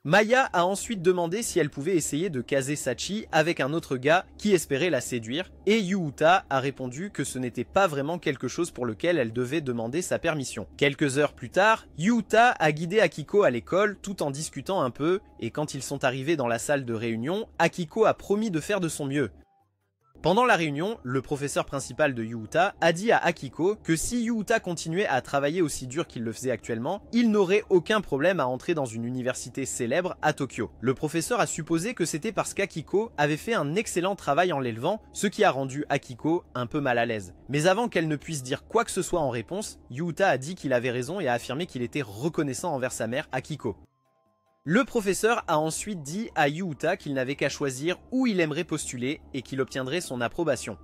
Maya a ensuite demandé si elle pouvait essayer de caser Sachi avec un autre gars qui espérait la séduire, et Yuuta a répondu que ce n'était pas vraiment quelque chose pour lequel elle devait demander sa permission. Quelques heures plus tard, Yuuta a guidé Akiko à l'école tout en discutant un peu, et quand ils sont arrivés dans la salle de réunion, Akiko a promis de faire de son mieux. Pendant la réunion, le professeur principal de Yuuta a dit à Akiko que si Yuuta continuait à travailler aussi dur qu'il le faisait actuellement, il n'aurait aucun problème à entrer dans une université célèbre à Tokyo. Le professeur a supposé que c'était parce qu'Akiko avait fait un excellent travail en l'élevant, ce qui a rendu Akiko un peu mal à l'aise. Mais avant qu'elle ne puisse dire quoi que ce soit en réponse, Yuuta a dit qu'il avait raison et a affirmé qu'il était reconnaissant envers sa mère Akiko. Le professeur a ensuite dit à Yuuta qu'il n'avait qu'à choisir où il aimerait postuler et qu'il obtiendrait son approbation.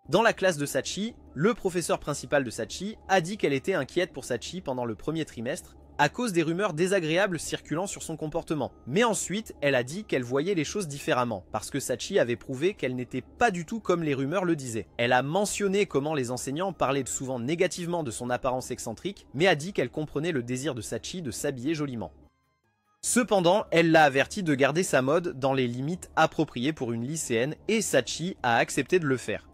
Dans la classe de Sachi, le professeur principal de Sachi a dit qu'elle était inquiète pour Sachi pendant le premier trimestre à cause des rumeurs désagréables circulant sur son comportement. Mais ensuite, elle a dit qu'elle voyait les choses différemment, parce que Sachi avait prouvé qu'elle n'était pas du tout comme les rumeurs le disaient. Elle a mentionné comment les enseignants parlaient souvent négativement de son apparence excentrique, mais a dit qu'elle comprenait le désir de Sachi de s'habiller joliment. Cependant, elle l'a averti de garder sa mode dans les limites appropriées pour une lycéenne et Sachi a accepté de le faire.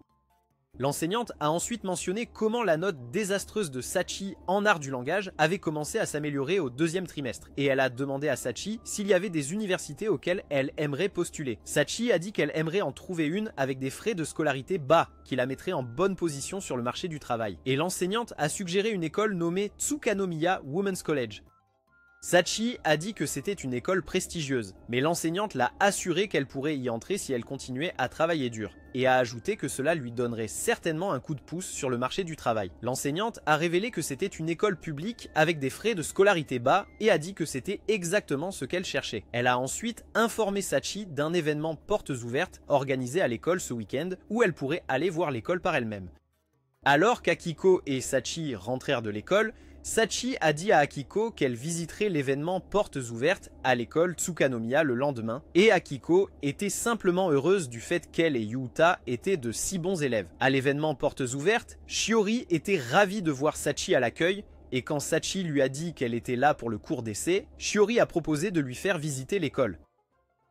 L'enseignante a ensuite mentionné comment la note désastreuse de Sachi en art du langage avait commencé à s'améliorer au deuxième trimestre et elle a demandé à Sachi s'il y avait des universités auxquelles elle aimerait postuler. Sachi a dit qu'elle aimerait en trouver une avec des frais de scolarité bas qui la mettrait en bonne position sur le marché du travail. Et l'enseignante a suggéré une école nommée Tsukanomiya Women's College. Sachi a dit que c'était une école prestigieuse, mais l'enseignante l'a assuré qu'elle pourrait y entrer si elle continuait à travailler dur, et a ajouté que cela lui donnerait certainement un coup de pouce sur le marché du travail. L'enseignante a révélé que c'était une école publique avec des frais de scolarité bas et a dit que c'était exactement ce qu'elle cherchait. Elle a ensuite informé Sachi d'un événement portes ouvertes organisé à l'école ce week-end où elle pourrait aller voir l'école par elle-même. Alors qu'Akiko et Sachi rentrèrent de l'école, Sachi a dit à Akiko qu'elle visiterait l'événement portes ouvertes à l'école Tsukanomiya le lendemain, et Akiko était simplement heureuse du fait qu'elle et Yuuta étaient de si bons élèves. À l'événement portes ouvertes, Shiori était ravie de voir Sachi à l'accueil, et quand Sachi lui a dit qu'elle était là pour le cours d'essai, Shiori a proposé de lui faire visiter l'école.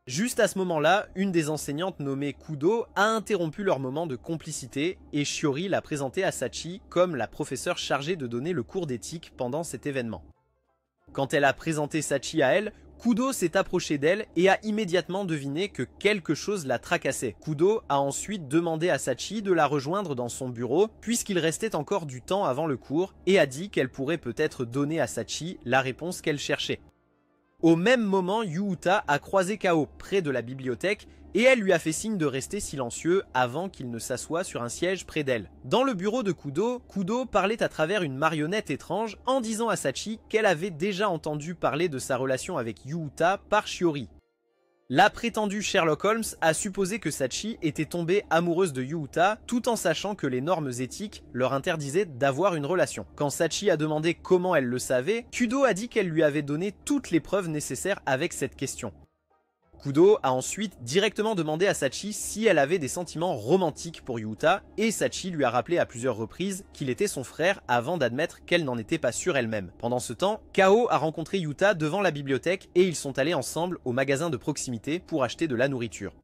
Juste à ce moment-là, une des enseignantes nommée Kudo a interrompu leur moment de complicité et Shiori l'a présentée à Sachi comme la professeure chargée de donner le cours d'éthique pendant cet événement. Quand elle a présenté Sachi à elle, Kudo s'est approché d'elle et a immédiatement deviné que quelque chose la tracassait. Kudo a ensuite demandé à Sachi de la rejoindre dans son bureau puisqu'il restait encore du temps avant le cours et a dit qu'elle pourrait peut-être donner à Sachi la réponse qu'elle cherchait. Au même moment, Yuuta a croisé Kao près de la bibliothèque et elle lui a fait signe de rester silencieux avant qu'il ne s'assoie sur un siège près d'elle. Dans le bureau de Kudo, Kudo parlait à travers une marionnette étrange en disant à Sachi qu'elle avait déjà entendu parler de sa relation avec Yuuta par Shiori. La prétendue Sherlock Holmes a supposé que Sachi était tombée amoureuse de Yuuta tout en sachant que les normes éthiques leur interdisaient d'avoir une relation. Quand Sachi a demandé comment elle le savait, Kudo a dit qu'elle lui avait donné toutes les preuves nécessaires avec cette question. Kudo a ensuite directement demandé à Sachi si elle avait des sentiments romantiques pour Yuuta et Sachi lui a rappelé à plusieurs reprises qu'il était son frère avant d'admettre qu'elle n'en était pas sûre elle-même. Pendant ce temps, Kao a rencontré Yuuta devant la bibliothèque et ils sont allés ensemble au magasin de proximité pour acheter de la nourriture.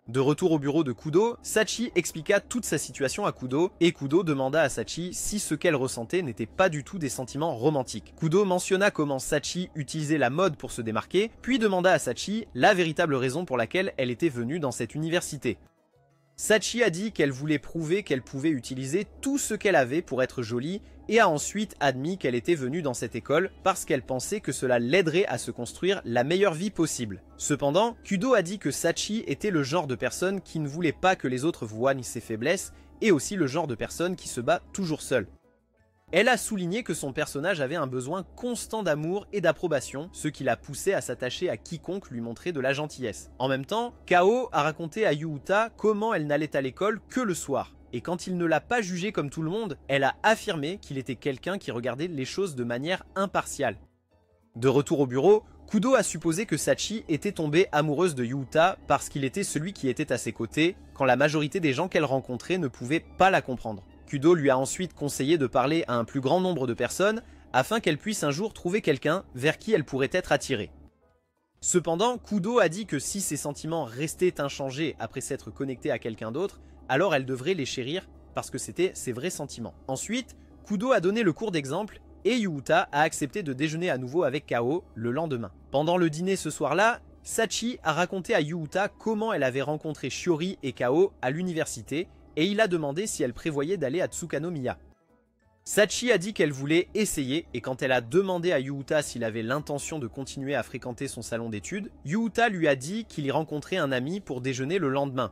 De retour au bureau de Kudo, Sachi expliqua toute sa situation à Kudo et Kudo demanda à Sachi si ce qu'elle ressentait n'était pas du tout des sentiments romantiques. Kudo mentionna comment Sachi utilisait la mode pour se démarquer, puis demanda à Sachi la véritable raison pour laquelle elle était venue dans cette université. Sachi a dit qu'elle voulait prouver qu'elle pouvait utiliser tout ce qu'elle avait pour être jolie et a ensuite admis qu'elle était venue dans cette école parce qu'elle pensait que cela l'aiderait à se construire la meilleure vie possible. Cependant, Kudo a dit que Sachi était le genre de personne qui ne voulait pas que les autres voient ses faiblesses et aussi le genre de personne qui se bat toujours seule. Elle a souligné que son personnage avait un besoin constant d'amour et d'approbation, ce qui l'a poussé à s'attacher à quiconque lui montrait de la gentillesse. En même temps, Kao a raconté à Yuuta comment elle n'allait à l'école que le soir. Et quand il ne l'a pas jugé comme tout le monde, elle a affirmé qu'il était quelqu'un qui regardait les choses de manière impartiale. De retour au bureau, Kudo a supposé que Sachi était tombée amoureuse de Yuuta parce qu'il était celui qui était à ses côtés, quand la majorité des gens qu'elle rencontrait ne pouvaient pas la comprendre. Kudo lui a ensuite conseillé de parler à un plus grand nombre de personnes afin qu'elle puisse un jour trouver quelqu'un vers qui elle pourrait être attirée. Cependant, Kudo a dit que si ses sentiments restaient inchangés après s'être connectée à quelqu'un d'autre, alors elle devrait les chérir parce que c'était ses vrais sentiments. Ensuite, Kudo a donné le cours d'exemple et Yuuta a accepté de déjeuner à nouveau avec Kao le lendemain. Pendant le dîner ce soir-là, Sachi a raconté à Yuuta comment elle avait rencontré Shiori et Kao à l'université et il a demandé si elle prévoyait d'aller à Tsukanomiya. Sachi a dit qu'elle voulait essayer et quand elle a demandé à Yuuta s'il avait l'intention de continuer à fréquenter son salon d'études, Yuuta lui a dit qu'il y rencontrait un ami pour déjeuner le lendemain.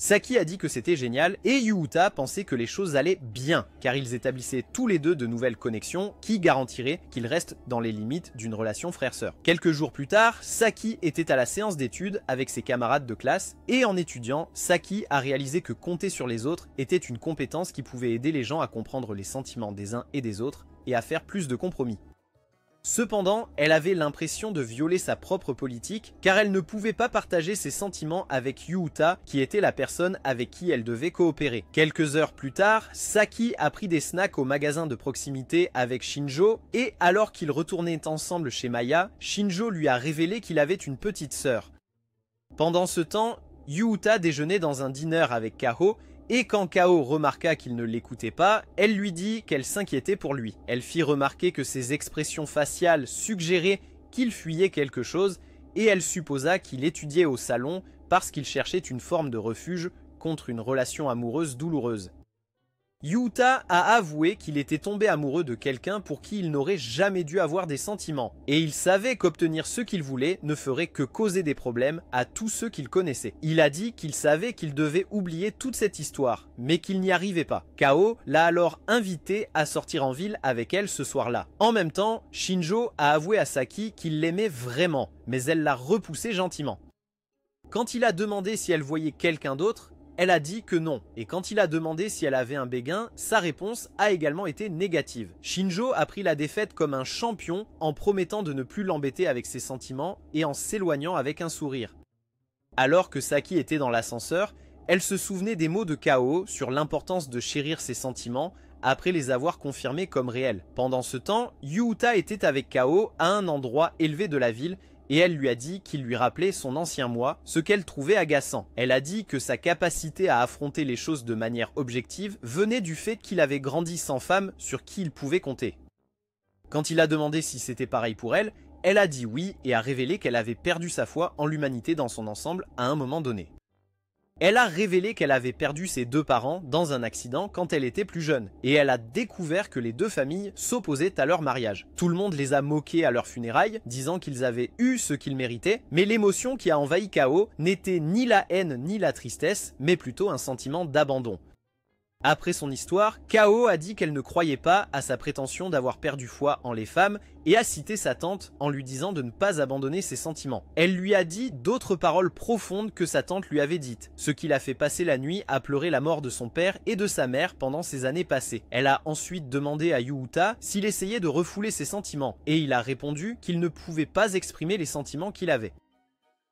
Saki a dit que c'était génial et Yuuta pensait que les choses allaient bien car ils établissaient tous les deux de nouvelles connexions qui garantiraient qu'ils restent dans les limites d'une relation frère-sœur. Quelques jours plus tard, Saki était à la séance d'études avec ses camarades de classe et en étudiant, Saki a réalisé que compter sur les autres était une compétence qui pouvait aider les gens à comprendre les sentiments des uns et des autres et à faire plus de compromis. Cependant, elle avait l'impression de violer sa propre politique car elle ne pouvait pas partager ses sentiments avec Yuuta qui était la personne avec qui elle devait coopérer. Quelques heures plus tard, Saki a pris des snacks au magasin de proximité avec Shinjo et alors qu'ils retournaient ensemble chez Maya, Shinjo lui a révélé qu'il avait une petite sœur. Pendant ce temps, Yuuta déjeunait dans un dîner avec Kao et quand Kao remarqua qu'il ne l'écoutait pas, elle lui dit qu'elle s'inquiétait pour lui. Elle fit remarquer que ses expressions faciales suggéraient qu'il fuyait quelque chose et elle supposa qu'il étudiait au salon parce qu'il cherchait une forme de refuge contre une relation amoureuse douloureuse. Yuuta a avoué qu'il était tombé amoureux de quelqu'un pour qui il n'aurait jamais dû avoir des sentiments, et il savait qu'obtenir ce qu'il voulait ne ferait que causer des problèmes à tous ceux qu'il connaissait. Il a dit qu'il savait qu'il devait oublier toute cette histoire, mais qu'il n'y arrivait pas. Kao l'a alors invité à sortir en ville avec elle ce soir-là. En même temps, Shinjo a avoué à Saki qu'il l'aimait vraiment, mais elle l'a repoussé gentiment. Quand il a demandé si elle voyait quelqu'un d'autre, elle a dit que non, et quand il a demandé si elle avait un béguin, sa réponse a également été négative. Shinjo a pris la défaite comme un champion en promettant de ne plus l'embêter avec ses sentiments et en s'éloignant avec un sourire. Alors que Saki était dans l'ascenseur, elle se souvenait des mots de Kao sur l'importance de chérir ses sentiments après les avoir confirmés comme réels. Pendant ce temps, Yuuta était avec Kao à un endroit élevé de la ville et elle lui a dit qu'il lui rappelait son ancien moi, ce qu'elle trouvait agaçant. Elle a dit que sa capacité à affronter les choses de manière objective venait du fait qu'il avait grandi sans femme sur qui il pouvait compter. Quand il a demandé si c'était pareil pour elle, elle a dit oui et a révélé qu'elle avait perdu sa foi en l'humanité dans son ensemble à un moment donné. Elle a révélé qu'elle avait perdu ses deux parents dans un accident quand elle était plus jeune, et elle a découvert que les deux familles s'opposaient à leur mariage. Tout le monde les a moqués à leurs funérailles, disant qu'ils avaient eu ce qu'ils méritaient, mais l'émotion qui a envahi Kao n'était ni la haine ni la tristesse, mais plutôt un sentiment d'abandon. Après son histoire, Kao a dit qu'elle ne croyait pas à sa prétention d'avoir perdu foi en les femmes et a cité sa tante en lui disant de ne pas abandonner ses sentiments. Elle lui a dit d'autres paroles profondes que sa tante lui avait dites, ce qui l'a fait passer la nuit à pleurer la mort de son père et de sa mère pendant ces années passées. Elle a ensuite demandé à Yuuta s'il essayait de refouler ses sentiments et il a répondu qu'il ne pouvait pas exprimer les sentiments qu'il avait.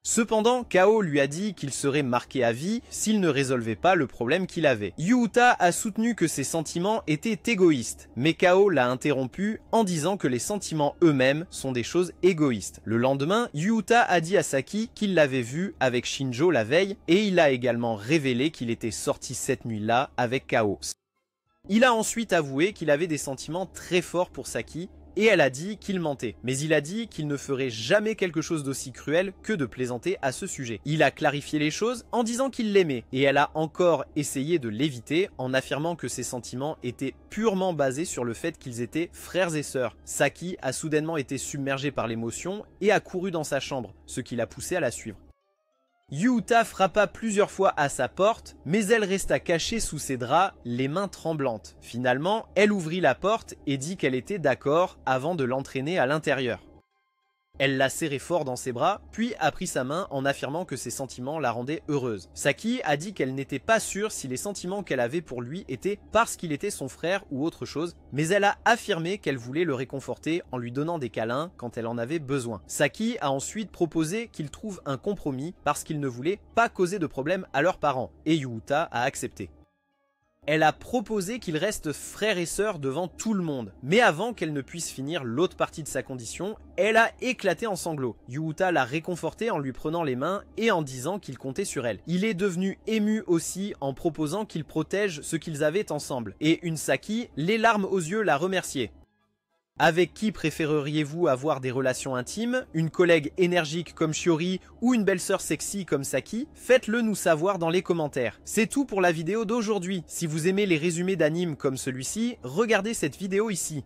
Cependant, Kao lui a dit qu'il serait marqué à vie s'il ne résolvait pas le problème qu'il avait. Yuuta a soutenu que ses sentiments étaient égoïstes, mais Kao l'a interrompu en disant que les sentiments eux-mêmes sont des choses égoïstes. Le lendemain, Yuuta a dit à Saki qu'il l'avait vu avec Shinjo la veille et il a également révélé qu'il était sorti cette nuit-là avec Kao. Il a ensuite avoué qu'il avait des sentiments très forts pour Saki, et elle a dit qu'il mentait. Mais il a dit qu'il ne ferait jamais quelque chose d'aussi cruel que de plaisanter à ce sujet. Il a clarifié les choses en disant qu'il l'aimait, et elle a encore essayé de l'éviter en affirmant que ses sentiments étaient purement basés sur le fait qu'ils étaient frères et sœurs. Saki a soudainement été submergée par l'émotion et a couru dans sa chambre, ce qui l'a poussée à la suivre. Yuuta frappa plusieurs fois à sa porte, mais elle resta cachée sous ses draps, les mains tremblantes. Finalement, elle ouvrit la porte et dit qu'elle était d'accord avant de l'entraîner à l'intérieur. Elle l'a serré fort dans ses bras, puis a pris sa main en affirmant que ses sentiments la rendaient heureuse. Saki a dit qu'elle n'était pas sûre si les sentiments qu'elle avait pour lui étaient parce qu'il était son frère ou autre chose, mais elle a affirmé qu'elle voulait le réconforter en lui donnant des câlins quand elle en avait besoin. Saki a ensuite proposé qu'il trouve un compromis parce qu'il ne voulait pas causer de problème à leurs parents, et Yuuta a accepté. Elle a proposé qu'ils restent frères et sœurs devant tout le monde. Mais avant qu'elle ne puisse finir l'autre partie de sa condition, elle a éclaté en sanglots. Yuuta l'a réconforté en lui prenant les mains et en disant qu'il comptait sur elle. Il est devenu ému aussi en proposant qu'il protège ce qu'ils avaient ensemble. Et une Saki, les larmes aux yeux, l'a remercié. Avec qui préféreriez-vous avoir des relations intimes? Une collègue énergique comme Shiori ou une belle-sœur sexy comme Saki? Faites-le nous savoir dans les commentaires. C'est tout pour la vidéo d'aujourd'hui. Si vous aimez les résumés d'animes comme celui-ci, regardez cette vidéo ici.